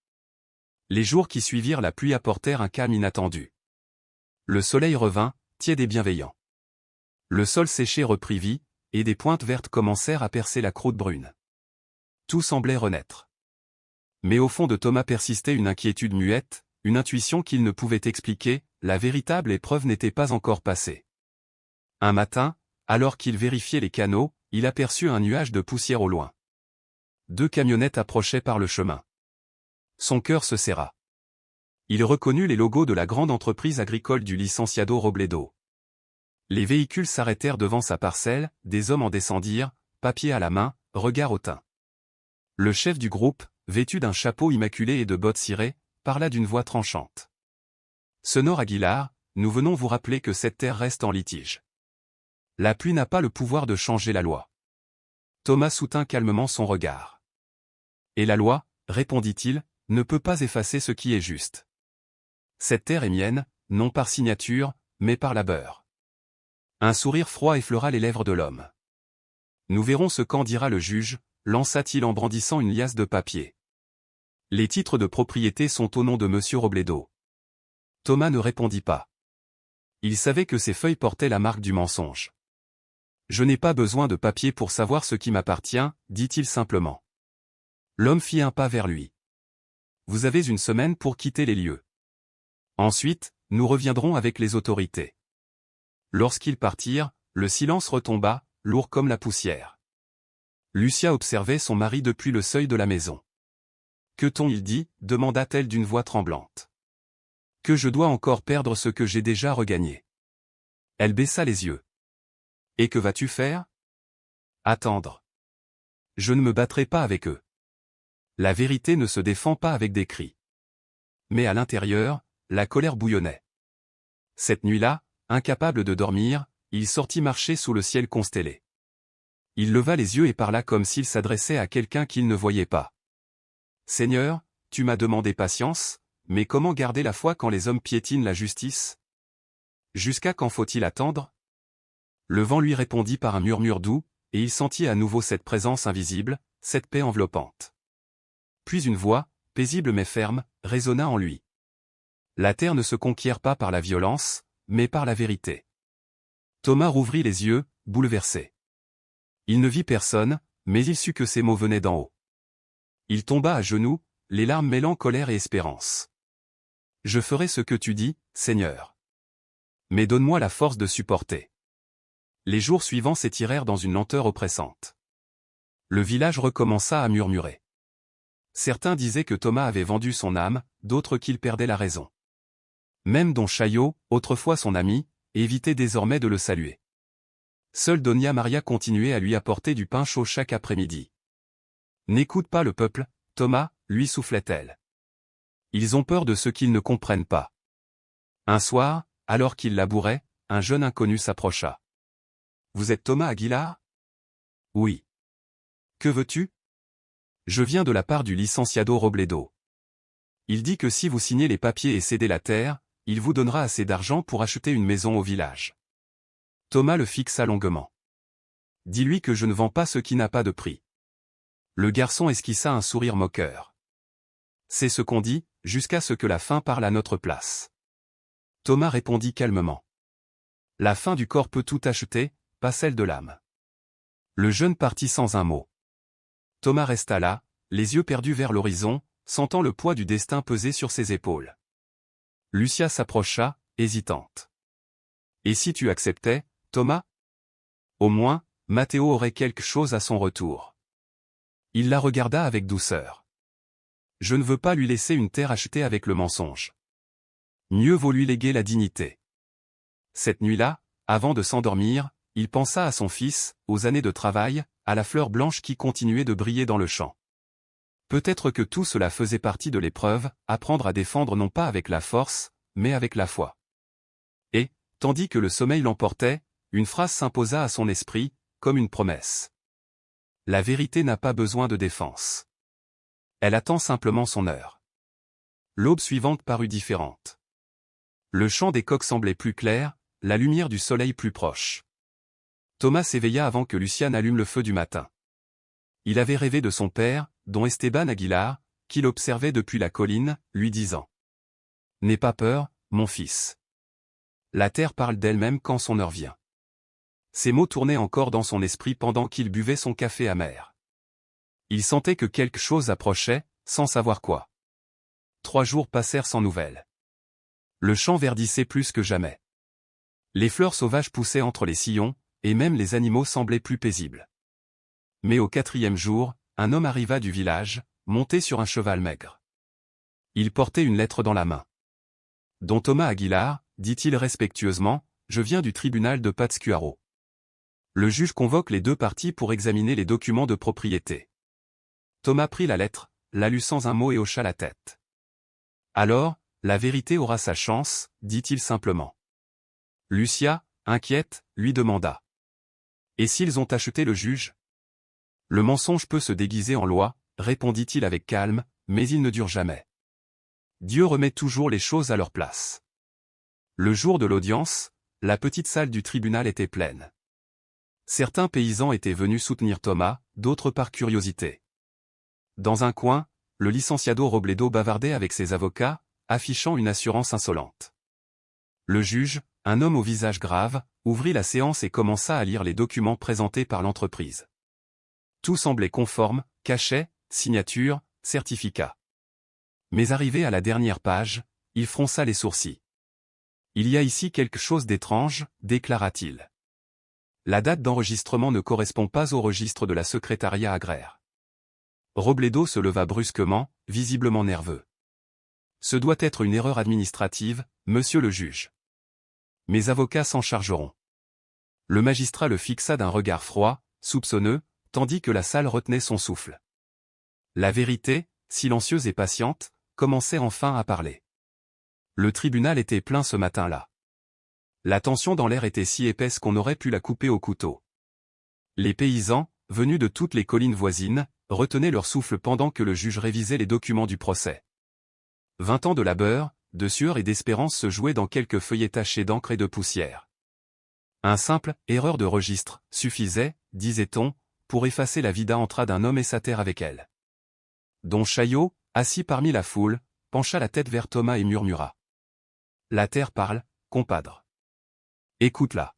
Les jours qui suivirent la pluie apportèrent un calme inattendu. Le soleil revint, tiède et bienveillant. Le sol séché reprit vie, et des pointes vertes commencèrent à percer la croûte brune. Tout semblait renaître. Mais au fond de Thomas persistait une inquiétude muette, une intuition qu'il ne pouvait expliquer, la véritable épreuve n'était pas encore passée. Un matin, alors qu'il vérifiait les canaux, il aperçut un nuage de poussière au loin. 2 camionnettes approchaient par le chemin. Son cœur se serra. Il reconnut les logos de la grande entreprise agricole du Licenciado Robledo. Les véhicules s'arrêtèrent devant sa parcelle, des hommes en descendirent, papier à la main, regard hautain. Le chef du groupe, vêtu d'un chapeau immaculé et de bottes cirées, parla d'une voix tranchante. « Senor Aguilar, nous venons vous rappeler que cette terre reste en litige. La pluie n'a pas le pouvoir de changer la loi. » Thomas soutint calmement son regard. « Et la loi, répondit-il, ne peut pas effacer ce qui est juste. Cette terre est mienne, non par signature, mais par labeur. » Un sourire froid effleura les lèvres de l'homme. « Nous verrons ce qu'en dira le juge, » lança-t-il en brandissant une liasse de papier. « Les titres de propriété sont au nom de Monsieur Robledo. » Thomas ne répondit pas. Il savait que ces feuilles portaient la marque du mensonge. « Je n'ai pas besoin de papier pour savoir ce qui m'appartient, » dit-il simplement. L'homme fit un pas vers lui. « Vous avez une semaine pour quitter les lieux. Ensuite, nous reviendrons avec les autorités. » Lorsqu'ils partirent, le silence retomba, lourd comme la poussière. Lucia observait son mari depuis le seuil de la maison. « Que t'ont-ils dit » demanda-t-elle d'une voix tremblante. « Que je dois encore perdre ce que j'ai déjà regagné. » Elle baissa les yeux. « Et que vas-tu faire ?»« Attendre. Je ne me battrai pas avec eux. La vérité ne se défend pas avec des cris. » Mais à l'intérieur, la colère bouillonnait. Cette nuit-là, incapable de dormir, il sortit marcher sous le ciel constellé. Il leva les yeux et parla comme s'il s'adressait à quelqu'un qu'il ne voyait pas. « Seigneur, tu m'as demandé patience, mais comment garder la foi quand les hommes piétinent la justice? Jusqu'à quand faut-il attendre ?» Le vent lui répondit par un murmure doux, et il sentit à nouveau cette présence invisible, cette paix enveloppante. Puis une voix, paisible mais ferme, résonna en lui. La terre ne se conquiert pas par la violence, mais par la vérité. Thomas rouvrit les yeux, bouleversé. Il ne vit personne, mais il sut que ces mots venaient d'en haut. Il tomba à genoux, les larmes mêlant colère et espérance. « Je ferai ce que tu dis, Seigneur. Mais donne-moi la force de supporter. » Les jours suivants s'étirèrent dans une lenteur oppressante. Le village recommença à murmurer. Certains disaient que Thomas avait vendu son âme, d'autres qu'il perdait la raison. Même Don Chaillot, autrefois son ami, évitait désormais de le saluer. Seule Donia Maria continuait à lui apporter du pain chaud chaque après-midi. « N'écoute pas le peuple, Thomas, lui soufflait-elle. Ils ont peur de ce qu'ils ne comprennent pas. » Un soir, alors qu'il labourait, un jeune inconnu s'approcha. « Vous êtes Thomas Aguilar ?»« Oui. »« Que veux-tu ?»« Je viens de la part du licenciado Robledo. Il dit que si vous signez les papiers et cédez la terre, il vous donnera assez d'argent pour acheter une maison au village. » Thomas le fixa longuement. « Dis-lui que je ne vends pas ce qui n'a pas de prix. » Le garçon esquissa un sourire moqueur. « C'est ce qu'on dit, jusqu'à ce que la faim parle à notre place. » Thomas répondit calmement. « La faim du corps peut tout acheter, pas celle de l'âme. » Le jeune partit sans un mot. Thomas resta là, les yeux perdus vers l'horizon, sentant le poids du destin peser sur ses épaules. Lucia s'approcha, hésitante. « Et si tu acceptais, Thomas ? Au moins, Matteo aurait quelque chose à son retour. » Il la regarda avec douceur. « Je ne veux pas lui laisser une terre achetée avec le mensonge. Mieux vaut lui léguer la dignité. » Cette nuit-là, avant de s'endormir, il pensa à son fils, aux années de travail, à la fleur blanche qui continuait de briller dans le champ. Peut-être que tout cela faisait partie de l'épreuve, apprendre à défendre non pas avec la force, mais avec la foi. Et, tandis que le sommeil l'emportait, une phrase s'imposa à son esprit, comme une promesse. La vérité n'a pas besoin de défense. Elle attend simplement son heure. L'aube suivante parut différente. Le chant des coqs semblait plus clair, la lumière du soleil plus proche. Thomas s'éveilla avant que Lucia n'allume le feu du matin. Il avait rêvé de son père, Don Esteban Aguilar, qu'il observait depuis la colline, lui disant « N'aie pas peur, mon fils. La terre parle d'elle-même quand son heure vient. » Ces mots tournaient encore dans son esprit pendant qu'il buvait son café amer. Il sentait que quelque chose approchait, sans savoir quoi. 3 jours passèrent sans nouvelles. Le champ verdissait plus que jamais. Les fleurs sauvages poussaient entre les sillons, et même les animaux semblaient plus paisibles. Mais au 4e jour, un homme arriva du village, monté sur un cheval maigre. Il portait une lettre dans la main. « Don Thomas Aguilar, dit-il respectueusement, je viens du tribunal de Pátzcuaro. Le juge convoque les 2 parties pour examiner les documents de propriété. » Thomas prit la lettre, la lut sans un mot et hocha la tête. « Alors, la vérité aura sa chance, dit-il simplement. » Lucia, inquiète, lui demanda. « Et s'ils ont acheté le juge ? » « Le mensonge peut se déguiser en loi, répondit-il avec calme, mais il ne dure jamais. Dieu remet toujours les choses à leur place. » Le jour de l'audience, la petite salle du tribunal était pleine. Certains paysans étaient venus soutenir Thomas, d'autres par curiosité. Dans un coin, le licenciado Robledo bavardait avec ses avocats, affichant une assurance insolente. Le juge, un homme au visage grave, ouvrit la séance et commença à lire les documents présentés par l'entreprise. Tout semblait conforme, cachet, signature, certificat. Mais arrivé à la dernière page, il fronça les sourcils. « Il y a ici quelque chose d'étrange, déclara-t-il. La date d'enregistrement ne correspond pas au registre de la secrétariat agraire. Robledo se leva brusquement, visiblement nerveux. Ce doit être une erreur administrative, monsieur le juge. Mes avocats s'en chargeront. Le magistrat le fixa d'un regard froid, soupçonneux, tandis que la salle retenait son souffle. La vérité, silencieuse et patiente, commençait enfin à parler. Le tribunal était plein ce matin-là. La tension dans l'air était si épaisse qu'on aurait pu la couper au couteau. Les paysans, venus de toutes les collines voisines, retenaient leur souffle pendant que le juge révisait les documents du procès. 20 ans de labeur, de sueur et d'espérance se jouaient dans quelques feuillets tachés d'encre et de poussière. Un simple « erreur de registre » suffisait, disait-on, pour effacer la vida entra d'un homme et sa terre avec elle. Don Chaillot, assis parmi la foule, pencha la tête vers Thomas et murmura. « La terre parle, compadre. Écoute-la. »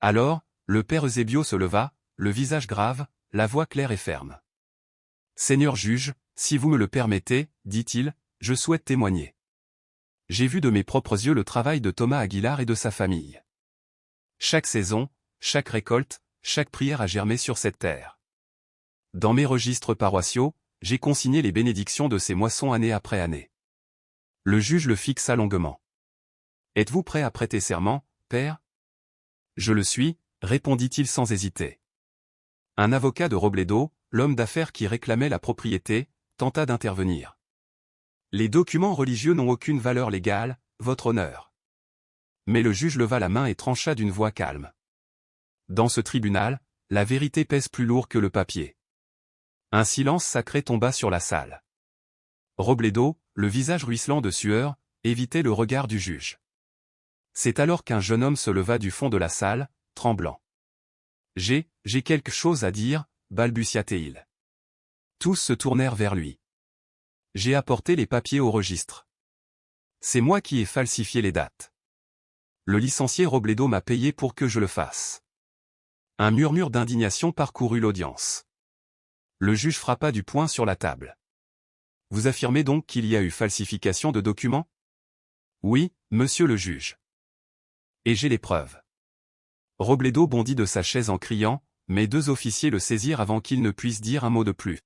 Alors, le père Eusébio se leva, le visage grave, la voix claire et ferme. « Seigneur juge, si vous me le permettez, dit-il, je souhaite témoigner. J'ai vu de mes propres yeux le travail de Thomas Aguilar et de sa famille. Chaque saison, chaque récolte, chaque prière a germé sur cette terre. Dans mes registres paroissiaux, j'ai consigné les bénédictions de ces moissons année après année. » Le juge le fixa longuement. « Êtes-vous prêt à prêter serment, père ? » « Je le suis, » répondit-il sans hésiter. Un avocat de Robledo, l'homme d'affaires qui réclamait la propriété, tenta d'intervenir. « Les documents religieux n'ont aucune valeur légale, votre honneur. » Mais le juge leva la main et trancha d'une voix calme. Dans ce tribunal, la vérité pèse plus lourd que le papier. Un silence sacré tomba sur la salle. Robledo, le visage ruisselant de sueur, évitait le regard du juge. C'est alors qu'un jeune homme se leva du fond de la salle, tremblant. « J'ai quelque chose à dire, » balbutia-t-il. Tous se tournèrent vers lui. « J'ai apporté les papiers au registre. C'est moi qui ai falsifié les dates. Le licencié Robledo m'a payé pour que je le fasse. » Un murmure d'indignation parcourut l'audience. Le juge frappa du poing sur la table. « Vous affirmez donc qu'il y a eu falsification de documents ? » « Oui, monsieur le juge. Et j'ai les preuves. » Robledo bondit de sa chaise en criant, mais deux officiers le saisirent avant qu'il ne puisse dire un mot de plus.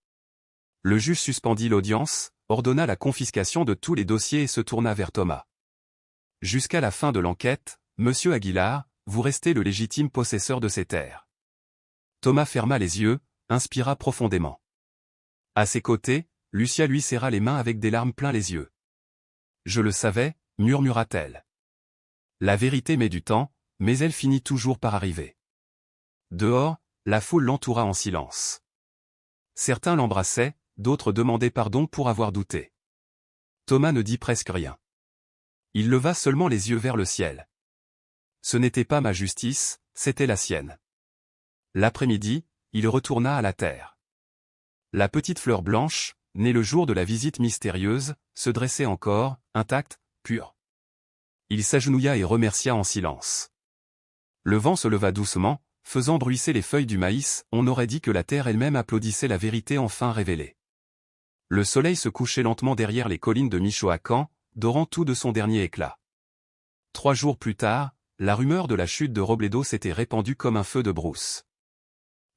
Le juge suspendit l'audience, ordonna la confiscation de tous les dossiers et se tourna vers Thomas. « Jusqu'à la fin de l'enquête, monsieur Aguilar, vous restez le légitime possesseur de ces terres. » Thomas ferma les yeux, inspira profondément. À ses côtés, Lucia lui serra les mains avec des larmes plein les yeux. « Je le savais, » murmura-t-elle. La vérité met du temps, mais elle finit toujours par arriver. Dehors, la foule l'entoura en silence. Certains l'embrassaient, d'autres demandaient pardon pour avoir douté. Thomas ne dit presque rien. Il leva seulement les yeux vers le ciel. Ce n'était pas ma justice, c'était la sienne. L'après-midi, il retourna à la terre. La petite fleur blanche, née le jour de la visite mystérieuse, se dressait encore, intacte, pure. Il s'agenouilla et remercia en silence. Le vent se leva doucement, faisant bruisser les feuilles du maïs, on aurait dit que la terre elle-même applaudissait la vérité enfin révélée. Le soleil se couchait lentement derrière les collines de Michoacán, dorant tout de son dernier éclat. 3 jours plus tard, la rumeur de la chute de Robledo s'était répandue comme un feu de brousse.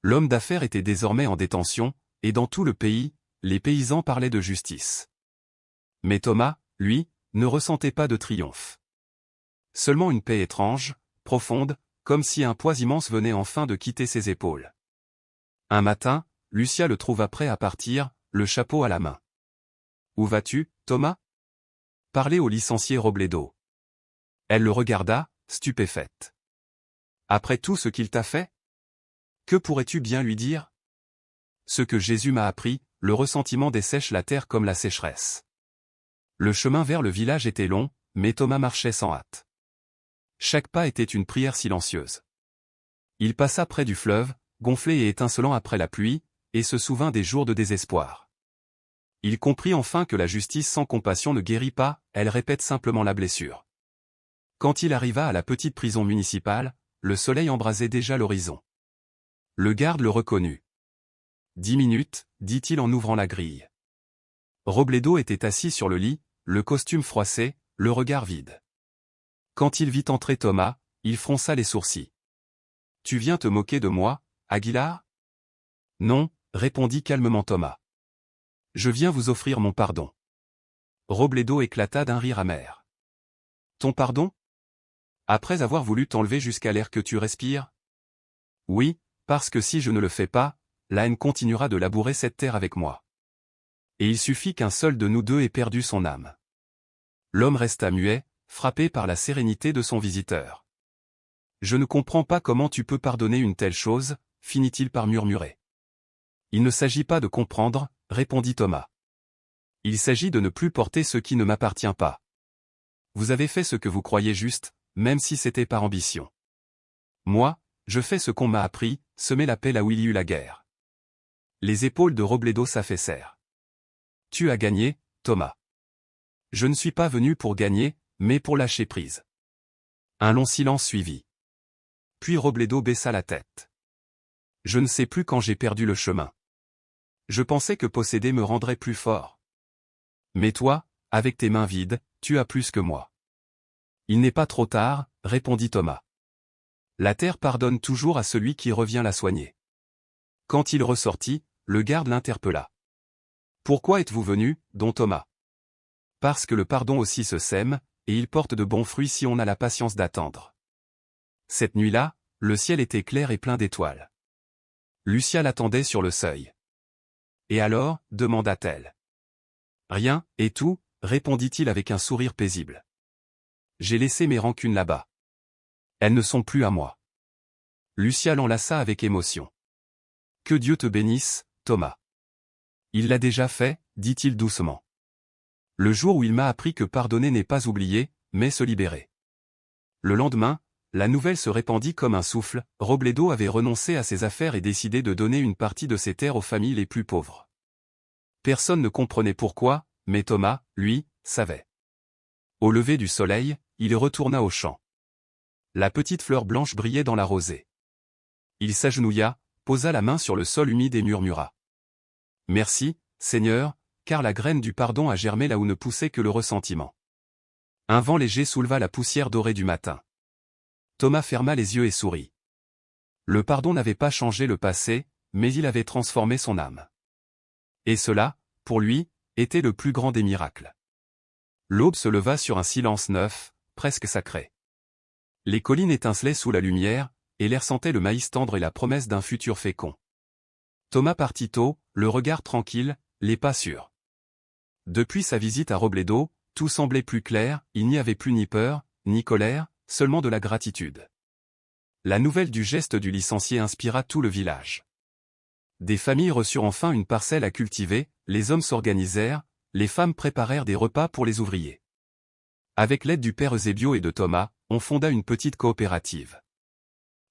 L'homme d'affaires était désormais en détention, et dans tout le pays, les paysans parlaient de justice. Mais Thomas, lui, ne ressentait pas de triomphe. Seulement une paix étrange, profonde, comme si un poids immense venait enfin de quitter ses épaules. Un matin, Lucia le trouva prêt à partir, le chapeau à la main. « Où vas-tu, Thomas ?» « Parler au licencié Robledo. » Elle le regarda, stupéfaite. « Après tout ce qu'il t'a fait ? Que pourrais-tu bien lui dire ? » « Ce que Jésus m'a appris, le ressentiment dessèche la terre comme la sécheresse. » Le chemin vers le village était long, mais Thomas marchait sans hâte. Chaque pas était une prière silencieuse. Il passa près du fleuve, gonflé et étincelant après la pluie, et se souvint des jours de désespoir. Il comprit enfin que la justice sans compassion ne guérit pas, elle répète simplement la blessure. Quand il arriva à la petite prison municipale, le soleil embrasait déjà l'horizon. Le garde le reconnut. « 10 minutes, dit-il en ouvrant la grille. Robledo était assis sur le lit, le costume froissé, le regard vide. Quand il vit entrer Thomas, il fronça les sourcils. « Tu viens te moquer de moi, Aguilar? Non, répondit calmement Thomas. Je viens vous offrir mon pardon. Robledo éclata d'un rire amer. Ton pardon? Après avoir voulu t'enlever jusqu'à l'air que tu respires? Oui, parce que si je ne le fais pas, la haine continuera de labourer cette terre avec moi. Et il suffit qu'un seul de nous deux ait perdu son âme. L'homme resta muet, frappé par la sérénité de son visiteur. Je ne comprends pas comment tu peux pardonner une telle chose, finit-il par murmurer. Il ne s'agit pas de comprendre, répondit Thomas. Il s'agit de ne plus porter ce qui ne m'appartient pas. Vous avez fait ce que vous croyez juste, même si c'était par ambition. Moi, je fais ce qu'on m'a appris, semer la paix là où il y eut la guerre. Les épaules de Robledo s'affaissèrent. Tu as gagné, Thomas. Je ne suis pas venu pour gagner, mais pour lâcher prise. Un long silence suivit. Puis Robledo baissa la tête. Je ne sais plus quand j'ai perdu le chemin. Je pensais que posséder me rendrait plus fort. Mais toi, avec tes mains vides, tu as plus que moi. Il n'est pas trop tard, répondit Thomas. La terre pardonne toujours à celui qui revient la soigner. Quand il ressortit, le garde l'interpella. Pourquoi êtes-vous venu, don Thomas? Parce que le pardon aussi se sème, et il porte de bons fruits si on a la patience d'attendre. Cette nuit-là, le ciel était clair et plein d'étoiles. Lucia l'attendait sur le seuil. Et alors, demanda-t-elle. Rien, et tout, répondit-il avec un sourire paisible. J'ai laissé mes rancunes là-bas. Elles ne sont plus à moi. Lucia l'enlaça avec émotion. Que Dieu te bénisse, Thomas. Il l'a déjà fait, dit-il doucement. Le jour où il m'a appris que pardonner n'est pas oublier, mais se libérer. Le lendemain, la nouvelle se répandit comme un souffle, Robledo avait renoncé à ses affaires et décidé de donner une partie de ses terres aux familles les plus pauvres. Personne ne comprenait pourquoi, mais Thomas, lui, savait. Au lever du soleil, il retourna au champ. La petite fleur blanche brillait dans la rosée. Il s'agenouilla, posa la main sur le sol humide et murmura. Merci, Seigneur, car la graine du pardon a germé là où ne poussait que le ressentiment. Un vent léger souleva la poussière dorée du matin. Thomas ferma les yeux et sourit. Le pardon n'avait pas changé le passé, mais il avait transformé son âme. Et cela, pour lui, était le plus grand des miracles. L'aube se leva sur un silence neuf, presque sacré. Les collines étincelaient sous la lumière, et l'air sentait le maïs tendre et la promesse d'un futur fécond. Thomas partit tôt, le regard tranquille, les pas sûrs. Depuis sa visite à Robledo, tout semblait plus clair, il n'y avait plus ni peur, ni colère, seulement de la gratitude. La nouvelle du geste du licencié inspira tout le village. Des familles reçurent enfin une parcelle à cultiver, les hommes s'organisèrent, les femmes préparèrent des repas pour les ouvriers. Avec l'aide du père Eusébio et de Thomas, on fonda une petite coopérative.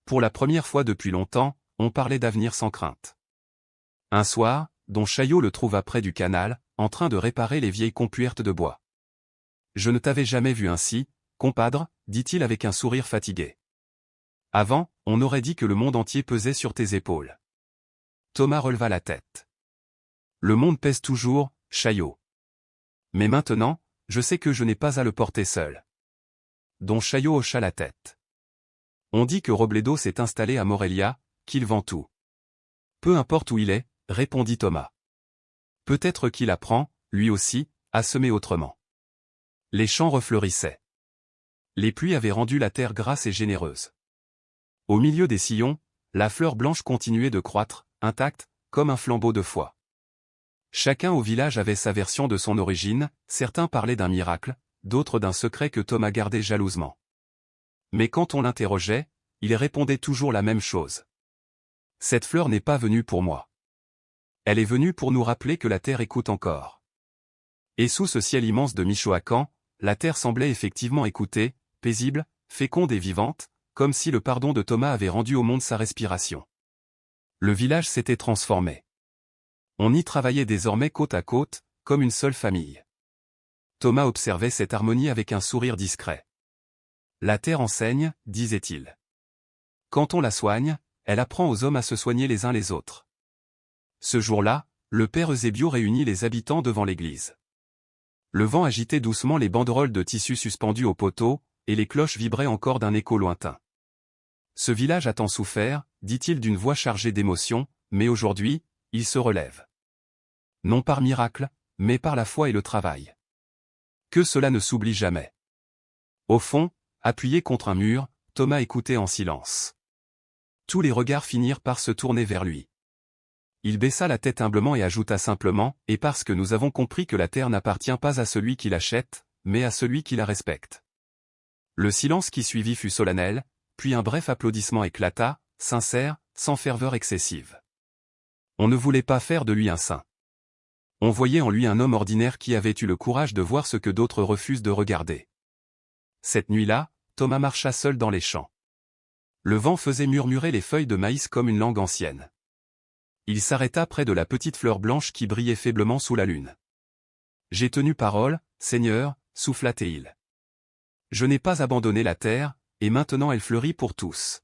Pour la première fois depuis longtemps, on parlait d'avenir sans crainte. Un soir, don Chaillot le trouva près du canal, en train de réparer les vieilles compuertes de bois. « Je ne t'avais jamais vu ainsi, compadre, dit-il avec un sourire fatigué. Avant, on aurait dit que le monde entier pesait sur tes épaules. » Thomas releva la tête. « Le monde pèse toujours, Chaillot. Mais maintenant, je sais que je n'ai pas à le porter seul. » Don Chaillot hocha la tête. « On dit que Robledo s'est installé à Morelia, qu'il vend tout. »« Peu importe où il est, » répondit Thomas. « Peut-être qu'il apprend, lui aussi, à semer autrement. » Les champs refleurissaient. Les pluies avaient rendu la terre grasse et généreuse. Au milieu des sillons, la fleur blanche continuait de croître, intacte, comme un flambeau de foi. Chacun au village avait sa version de son origine, certains parlaient d'un miracle, d'autres d'un secret que Thomas gardait jalousement. Mais quand on l'interrogeait, il répondait toujours la même chose. Cette fleur n'est pas venue pour moi. Elle est venue pour nous rappeler que la terre écoute encore. Et sous ce ciel immense de Michoacán, la terre semblait effectivement écouter, paisible, féconde et vivante, comme si le pardon de Thomas avait rendu au monde sa respiration. Le village s'était transformé. On y travaillait désormais côte à côte, comme une seule famille. Thomas observait cette harmonie avec un sourire discret. La terre enseigne, disait-il. Quand on la soigne, elle apprend aux hommes à se soigner les uns les autres. Ce jour-là, le père Eusébio réunit les habitants devant l'église. Le vent agitait doucement les banderoles de tissu suspendues au poteau, et les cloches vibraient encore d'un écho lointain. Ce village a tant souffert, dit-il d'une voix chargée d'émotion, mais aujourd'hui, il se relève. Non par miracle, mais par la foi et le travail. Que cela ne s'oublie jamais. Au fond, appuyé contre un mur, Thomas écoutait en silence. Tous les regards finirent par se tourner vers lui. Il baissa la tête humblement et ajouta simplement, « Et parce que nous avons compris que la terre n'appartient pas à celui qui l'achète, mais à celui qui la respecte. » Le silence qui suivit fut solennel, puis un bref applaudissement éclata, sincère, sans ferveur excessive. On ne voulait pas faire de lui un saint. On voyait en lui un homme ordinaire qui avait eu le courage de voir ce que d'autres refusent de regarder. Cette nuit-là, Thomas marcha seul dans les champs. Le vent faisait murmurer les feuilles de maïs comme une langue ancienne. Il s'arrêta près de la petite fleur blanche qui brillait faiblement sous la lune. « J'ai tenu parole, Seigneur, souffla-t-il. Je n'ai pas abandonné la terre, et maintenant elle fleurit pour tous. »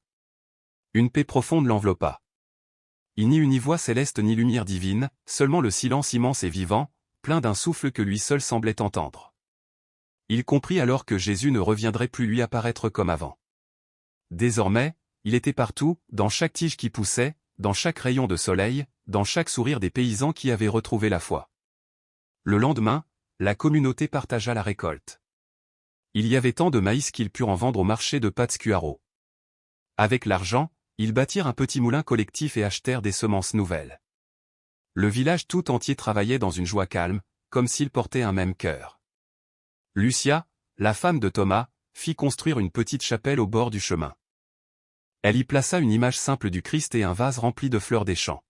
Une paix profonde l'enveloppa. Il n'y eut ni voix céleste ni lumière divine, seulement le silence immense et vivant, plein d'un souffle que lui seul semblait entendre. Il comprit alors que Jésus ne reviendrait plus lui apparaître comme avant. Désormais, il était partout, dans chaque tige qui poussait, dans chaque rayon de soleil, dans chaque sourire des paysans qui avaient retrouvé la foi. Le lendemain, la communauté partagea la récolte. Il y avait tant de maïs qu'ils purent en vendre au marché de Pátzcuaro. Avec l'argent, ils bâtirent un petit moulin collectif et achetèrent des semences nouvelles. Le village tout entier travaillait dans une joie calme, comme s'ils portaient un même cœur. Lucia, la femme de Thomas, fit construire une petite chapelle au bord du chemin. Elle y plaça une image simple du Christ et un vase rempli de fleurs des champs.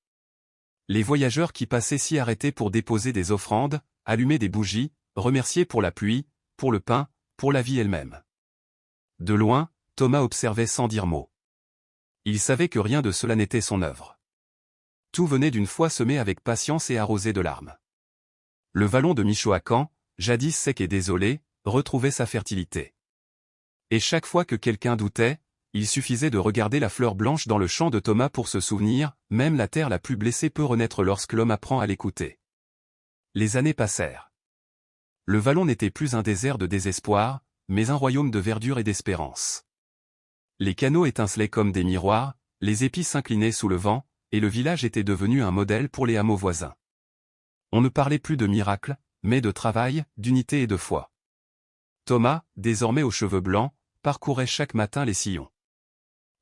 Les voyageurs qui passaient s'y arrêtaient pour déposer des offrandes, allumer des bougies, remercier pour la pluie, pour le pain, pour la vie elle-même. De loin, Thomas observait sans dire mot. Il savait que rien de cela n'était son œuvre. Tout venait d'une foi semée avec patience et arrosée de larmes. Le vallon de Michoacán, jadis sec et désolé, retrouvait sa fertilité. Et chaque fois que quelqu'un doutait, il suffisait de regarder la fleur blanche dans le champ de Thomas pour se souvenir, même la terre la plus blessée peut renaître lorsque l'homme apprend à l'écouter. Les années passèrent. Le vallon n'était plus un désert de désespoir, mais un royaume de verdure et d'espérance. Les canaux étincelaient comme des miroirs, les épis s'inclinaient sous le vent, et le village était devenu un modèle pour les hameaux voisins. On ne parlait plus de miracles, mais de travail, d'unité et de foi. Thomas, désormais aux cheveux blancs, parcourait chaque matin les sillons.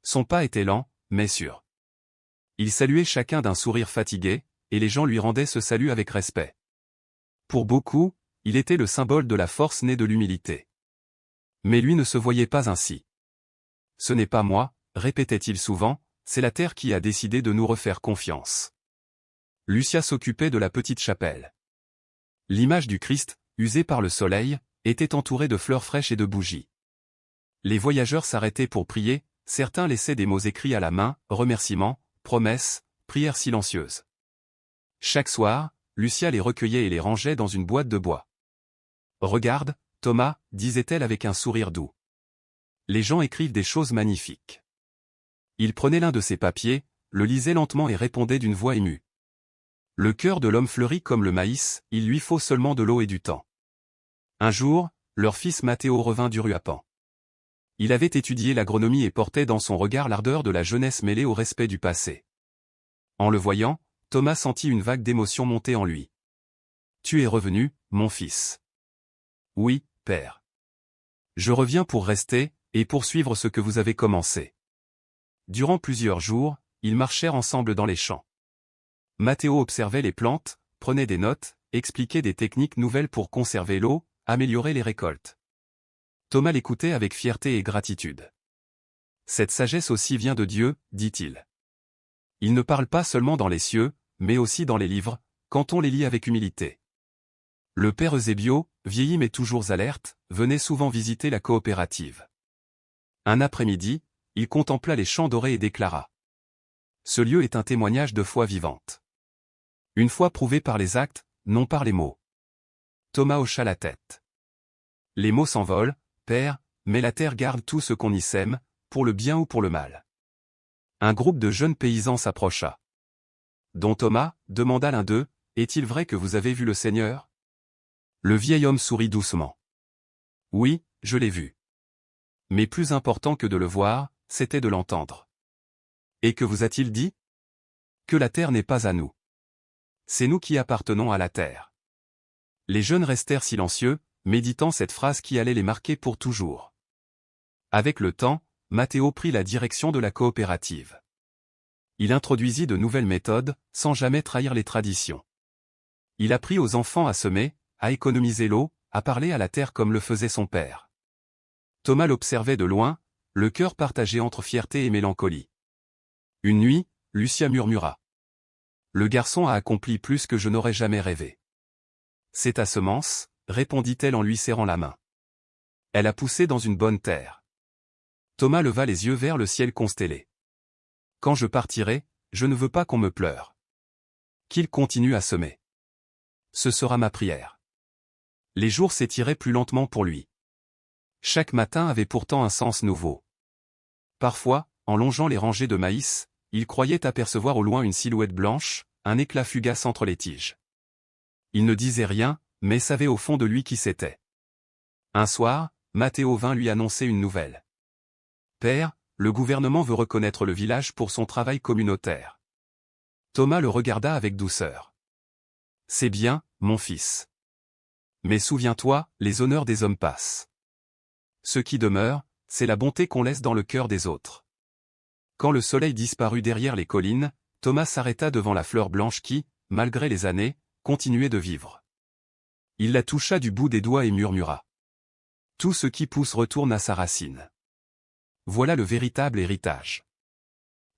Son pas était lent, mais sûr. Il saluait chacun d'un sourire fatigué, et les gens lui rendaient ce salut avec respect. Pour beaucoup, il était le symbole de la force née de l'humilité. Mais lui ne se voyait pas ainsi. « Ce n'est pas moi, répétait-il souvent, c'est la terre qui a décidé de nous refaire confiance. » Lucia s'occupait de la petite chapelle. L'image du Christ, usée par le soleil, était entourée de fleurs fraîches et de bougies. Les voyageurs s'arrêtaient pour prier, certains laissaient des mots écrits à la main, remerciements, promesses, prières silencieuses. Chaque soir, Lucia les recueillait et les rangeait dans une boîte de bois. « Regarde, Thomas, disait-elle avec un sourire doux. Les gens écrivent des choses magnifiques. » Il prenait l'un de ses papiers, le lisait lentement et répondait d'une voix émue. « Le cœur de l'homme fleurit comme le maïs, il lui faut seulement de l'eau et du temps. » Un jour, leur fils Matteo revint d'Uruapan. Il avait étudié l'agronomie et portait dans son regard l'ardeur de la jeunesse mêlée au respect du passé. En le voyant, Thomas sentit une vague d'émotion monter en lui. « Tu es revenu, mon fils. »« Oui, père. Je reviens pour rester, et poursuivre ce que vous avez commencé. » Durant plusieurs jours, ils marchèrent ensemble dans les champs. Matteo observait les plantes, prenait des notes, expliquait des techniques nouvelles pour conserver l'eau, améliorer les récoltes. Thomas l'écoutait avec fierté et gratitude. « Cette sagesse aussi vient de Dieu, dit-il. Il ne parle pas seulement dans les cieux, mais aussi dans les livres, quand on les lit avec humilité. » Le père Eusébio, vieilli mais toujours alerte, venait souvent visiter la coopérative. Un après-midi, il contempla les champs dorés et déclara. « Ce lieu est un témoignage de foi vivante. Une foi prouvée par les actes, non par les mots. » Thomas hocha la tête. « Les mots s'envolent, père, mais la terre garde tout ce qu'on y sème, pour le bien ou pour le mal. » Un groupe de jeunes paysans s'approcha. « Don Thomas, demanda l'un d'eux, est-il vrai que vous avez vu le Seigneur ?» Le vieil homme sourit doucement. « Oui, je l'ai vu. Mais plus important que de le voir, c'était de l'entendre. Et que vous a-t-il dit? Que la terre n'est pas à nous. C'est nous qui appartenons à la terre. Les jeunes restèrent silencieux, méditant cette phrase qui allait les marquer pour toujours. Avec le temps, Matteo prit la direction de la coopérative. Il introduisit de nouvelles méthodes, sans jamais trahir les traditions. Il apprit aux enfants à semer, à économiser l'eau, à parler à la terre comme le faisait son père. Thomas l'observait de loin, le cœur partagé entre fierté et mélancolie. Une nuit, Lucia murmura. Le garçon a accompli plus que je n'aurais jamais rêvé. C'est ta semence, répondit-elle en lui serrant la main. Elle a poussé dans une bonne terre. Thomas leva les yeux vers le ciel constellé. Quand je partirai, je ne veux pas qu'on me pleure. Qu'il continue à semer. Ce sera ma prière. Les jours s'étiraient plus lentement pour lui. Chaque matin avait pourtant un sens nouveau. Parfois, en longeant les rangées de maïs, il croyait apercevoir au loin une silhouette blanche, un éclat fugace entre les tiges. Il ne disait rien, mais savait au fond de lui qui c'était. Un soir, Matteo vint lui annoncer une nouvelle. Père, le gouvernement veut reconnaître le village pour son travail communautaire. Thomas le regarda avec douceur. C'est bien, mon fils. Mais souviens-toi, les honneurs des hommes passent. Ce qui demeure, c'est la bonté qu'on laisse dans le cœur des autres. Quand le soleil disparut derrière les collines, Thomas s'arrêta devant la fleur blanche qui, malgré les années, continuait de vivre. Il la toucha du bout des doigts et murmura. Tout ce qui pousse retourne à sa racine. Voilà le véritable héritage.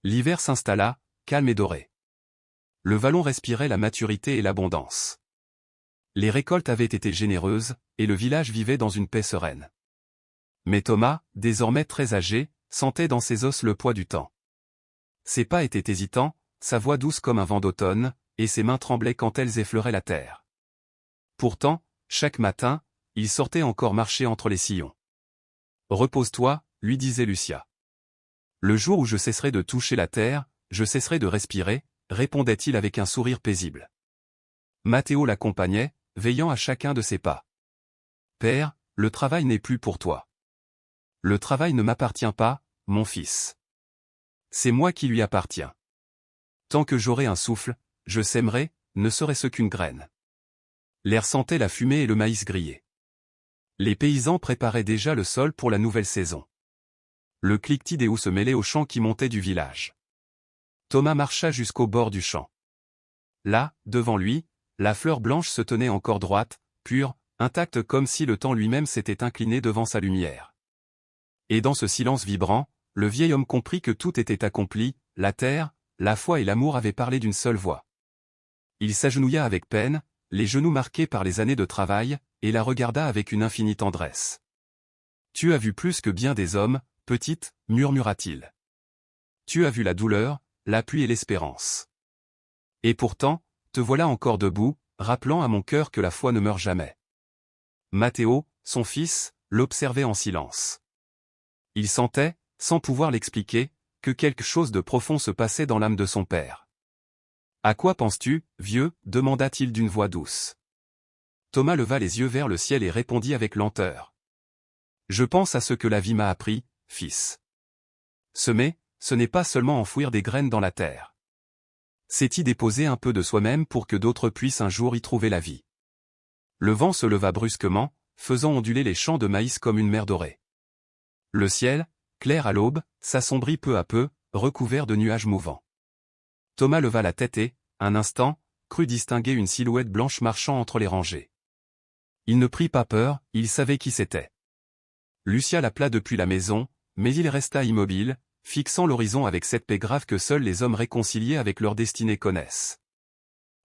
L'hiver s'installa, calme et doré. Le vallon respirait la maturité et l'abondance. Les récoltes avaient été généreuses, et le village vivait dans une paix sereine. Mais Thomas, désormais très âgé, sentait dans ses os le poids du temps. Ses pas étaient hésitants, sa voix douce comme un vent d'automne, et ses mains tremblaient quand elles effleuraient la terre. Pourtant, chaque matin, il sortait encore marcher entre les sillons. « Repose-toi », lui disait Lucia. « Le jour où je cesserai de toucher la terre, je cesserai de respirer », répondait-il avec un sourire paisible. Matteo l'accompagnait, veillant à chacun de ses pas. « Père, le travail n'est plus pour toi. Le travail ne m'appartient pas, mon fils. C'est moi qui lui appartiens. Tant que j'aurai un souffle, je sèmerai, ne serait-ce qu'une graine. » L'air sentait la fumée et le maïs grillé. Les paysans préparaient déjà le sol pour la nouvelle saison. Le cliquetis des houes se mêlait au chant qui montait du village. Thomas marcha jusqu'au bord du champ. Là, devant lui, la fleur blanche se tenait encore droite, pure, intacte comme si le temps lui-même s'était incliné devant sa lumière. Et dans ce silence vibrant, le vieil homme comprit que tout était accompli, la terre, la foi et l'amour avaient parlé d'une seule voix. Il s'agenouilla avec peine, les genoux marqués par les années de travail, et la regarda avec une infinie tendresse. « Tu as vu plus que bien des hommes, petite, murmura-t-il. Tu as vu la douleur, la pluie et l'espérance. Et pourtant, te voilà encore debout, rappelant à mon cœur que la foi ne meurt jamais. » Matteo, son fils, l'observait en silence. Il sentait, sans pouvoir l'expliquer, que quelque chose de profond se passait dans l'âme de son père. « À quoi penses-tu, vieux » demanda-t-il d'une voix douce. Thomas leva les yeux vers le ciel et répondit avec lenteur. « Je pense à ce que la vie m'a appris, fils. Semer, ce n'est pas seulement enfouir des graines dans la terre. C'est y déposer un peu de soi-même pour que d'autres puissent un jour y trouver la vie. » Le vent se leva brusquement, faisant onduler les champs de maïs comme une mer dorée. Le ciel, clair à l'aube, s'assombrit peu à peu, recouvert de nuages mouvants. Thomas leva la tête et, un instant, crut distinguer une silhouette blanche marchant entre les rangées. Il ne prit pas peur, il savait qui c'était. Lucia l'appela depuis la maison, mais il resta immobile, fixant l'horizon avec cette paix grave que seuls les hommes réconciliés avec leur destinée connaissent.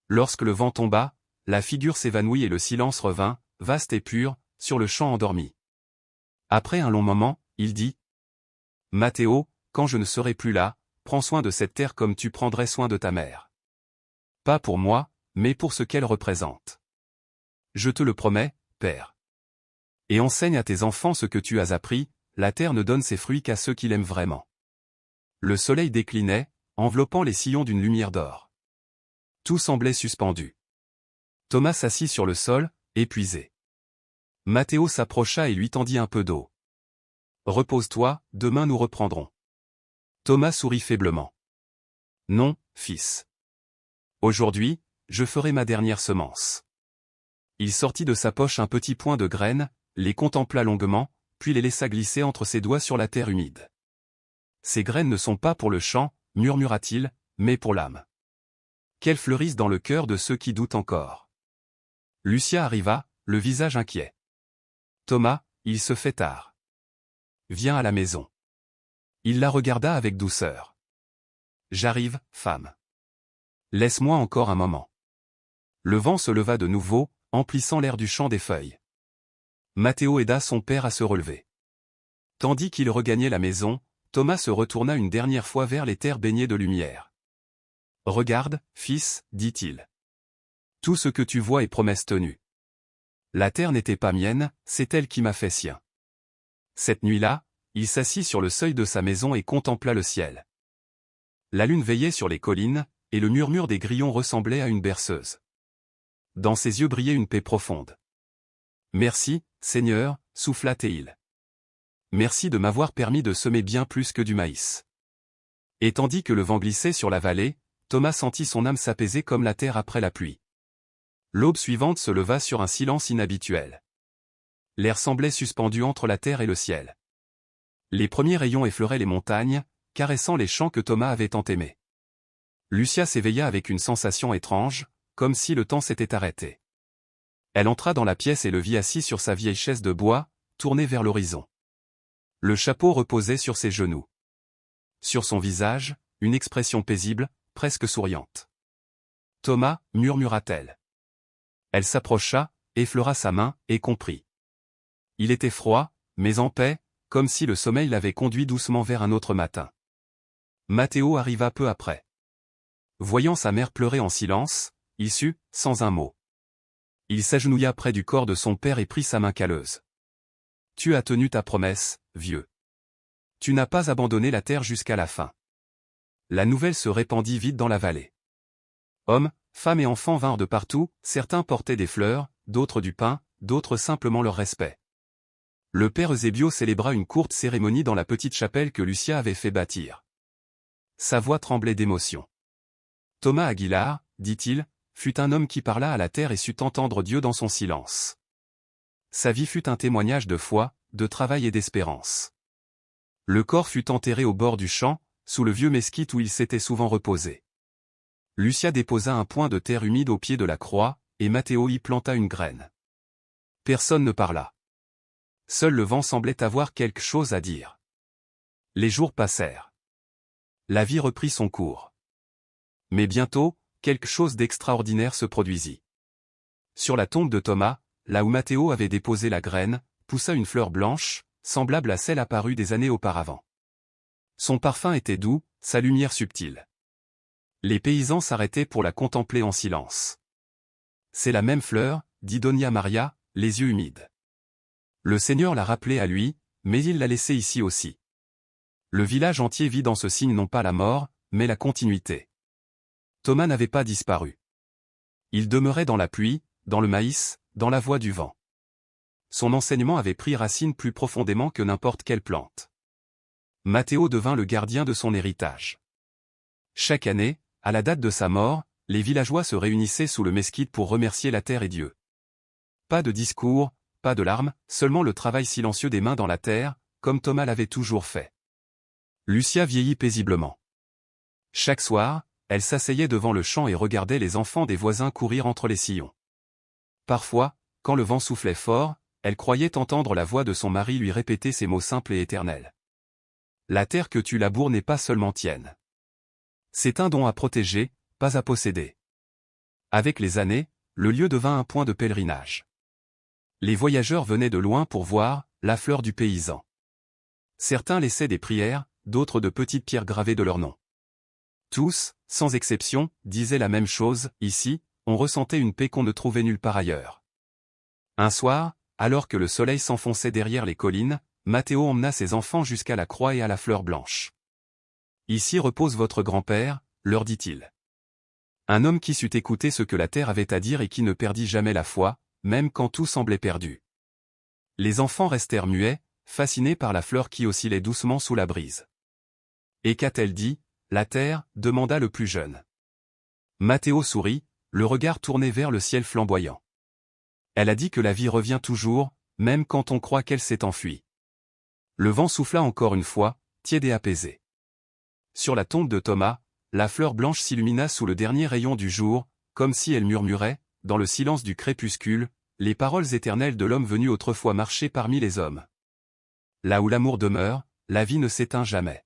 Lorsque le vent tomba, la figure s'évanouit et le silence revint, vaste et pur, sur le champ endormi. Après un long moment, il dit « Matteo, quand je ne serai plus là, prends soin de cette terre comme tu prendrais soin de ta mère. Pas pour moi, mais pour ce qu'elle représente. Je te le promets, père. Et enseigne à tes enfants ce que tu as appris, la terre ne donne ses fruits qu'à ceux qui l'aiment vraiment. » Le soleil déclinait, enveloppant les sillons d'une lumière d'or. Tout semblait suspendu. Thomas s'assit sur le sol, épuisé. Matteo s'approcha et lui tendit un peu d'eau. « Repose-toi, demain nous reprendrons. » Thomas sourit faiblement. Non, fils. Aujourd'hui, je ferai ma dernière semence. Il sortit de sa poche un petit point de graines, les contempla longuement, puis les laissa glisser entre ses doigts sur la terre humide. Ces graines ne sont pas pour le champ, murmura-t-il, mais pour l'âme. Qu'elles fleurissent dans le cœur de ceux qui doutent encore. Lucia arriva, le visage inquiet. Thomas, il se fait tard. Viens à la maison. Il la regarda avec douceur. J'arrive, femme. Laisse-moi encore un moment. Le vent se leva de nouveau, emplissant l'air du champ des feuilles. Matteo aida son père à se relever. Tandis qu'il regagnait la maison, Thomas se retourna une dernière fois vers les terres baignées de lumière. « Regarde, fils, dit-il. Tout ce que tu vois est promesse tenue. La terre n'était pas mienne, c'est elle qui m'a fait sien. » Cette nuit-là, il s'assit sur le seuil de sa maison et contempla le ciel. La lune veillait sur les collines, et le murmure des grillons ressemblait à une berceuse. Dans ses yeux brillait une paix profonde. « Merci, Seigneur, souffla-t-il. Merci de m'avoir permis de semer bien plus que du maïs. » Et tandis que le vent glissait sur la vallée, Thomas sentit son âme s'apaiser comme la terre après la pluie. L'aube suivante se leva sur un silence inhabituel. L'air semblait suspendu entre la terre et le ciel. Les premiers rayons effleuraient les montagnes, caressant les champs que Thomas avait tant aimés. Lucia s'éveilla avec une sensation étrange, comme si le temps s'était arrêté. Elle entra dans la pièce et le vit assis sur sa vieille chaise de bois, tournée vers l'horizon. Le chapeau reposait sur ses genoux. Sur son visage, une expression paisible, presque souriante. « Thomas, murmura-t-elle. » Elle s'approcha, effleura sa main, et comprit. Il était froid, mais en paix, comme si le sommeil l'avait conduit doucement vers un autre matin. Matteo arriva peu après. Voyant sa mère pleurer en silence, il sut, sans un mot. Il s'agenouilla près du corps de son père et prit sa main calleuse. « Tu as tenu ta promesse, vieux. Tu n'as pas abandonné la terre jusqu'à la fin. » La nouvelle se répandit vite dans la vallée. Hommes, femmes et enfants vinrent de partout, certains portaient des fleurs, d'autres du pain, d'autres simplement leur respect. Le père Eusebio célébra une courte cérémonie dans la petite chapelle que Lucia avait fait bâtir. Sa voix tremblait d'émotion. Thomas Aguilar, dit-il, fut un homme qui parla à la terre et sut entendre Dieu dans son silence. Sa vie fut un témoignage de foi, de travail et d'espérance. Le corps fut enterré au bord du champ, sous le vieux mesquite où il s'était souvent reposé. Lucia déposa un point de terre humide au pied de la croix, et Matteo y planta une graine. Personne ne parla. Seul le vent semblait avoir quelque chose à dire. Les jours passèrent. La vie reprit son cours. Mais bientôt, quelque chose d'extraordinaire se produisit. Sur la tombe de Thomas, là où Matteo avait déposé la graine, poussa une fleur blanche, semblable à celle apparue des années auparavant. Son parfum était doux, sa lumière subtile. Les paysans s'arrêtaient pour la contempler en silence. « C'est la même fleur, dit Doña Maria, les yeux humides. Le Seigneur l'a rappelée à lui, mais il l'a laissée ici aussi. » Le village entier vit dans ce signe non pas la mort, mais la continuité. Thomas n'avait pas disparu. Il demeurait dans la pluie, dans le maïs, dans la voix du vent. Son enseignement avait pris racine plus profondément que n'importe quelle plante. Matteo devint le gardien de son héritage. Chaque année, à la date de sa mort, les villageois se réunissaient sous le mesquite pour remercier la terre et Dieu. Pas de discours, pas de larmes, seulement le travail silencieux des mains dans la terre, comme Thomas l'avait toujours fait. Lucia vieillit paisiblement. Chaque soir, elle s'asseyait devant le champ et regardait les enfants des voisins courir entre les sillons. Parfois, quand le vent soufflait fort, elle croyait entendre la voix de son mari lui répéter ces mots simples et éternels. La terre que tu laboures n'est pas seulement tienne. C'est un don à protéger, pas à posséder. Avec les années, le lieu devint un point de pèlerinage. Les voyageurs venaient de loin pour voir la fleur du paysan. Certains laissaient des prières, d'autres de petites pierres gravées de leur nom. Tous, sans exception, disaient la même chose, ici, on ressentait une paix qu'on ne trouvait nulle part ailleurs. Un soir, alors que le soleil s'enfonçait derrière les collines, Matteo emmena ses enfants jusqu'à la croix et à la fleur blanche. « Ici repose votre grand-père, leur dit-il. Un homme qui sut écouter ce que la terre avait à dire et qui ne perdit jamais la foi, même quand tout semblait perdu. » Les enfants restèrent muets, fascinés par la fleur qui oscillait doucement sous la brise. Et qu'a-t-elle dit, la terre, demanda le plus jeune. Mathéo sourit, le regard tourné vers le ciel flamboyant. Elle a dit que la vie revient toujours, même quand on croit qu'elle s'est enfuie. Le vent souffla encore une fois, tiède et apaisé. Sur la tombe de Thomas, la fleur blanche s'illumina sous le dernier rayon du jour, comme si elle murmurait, dans le silence du crépuscule, les paroles éternelles de l'homme venu autrefois marcher parmi les hommes. Là où l'amour demeure, la vie ne s'éteint jamais.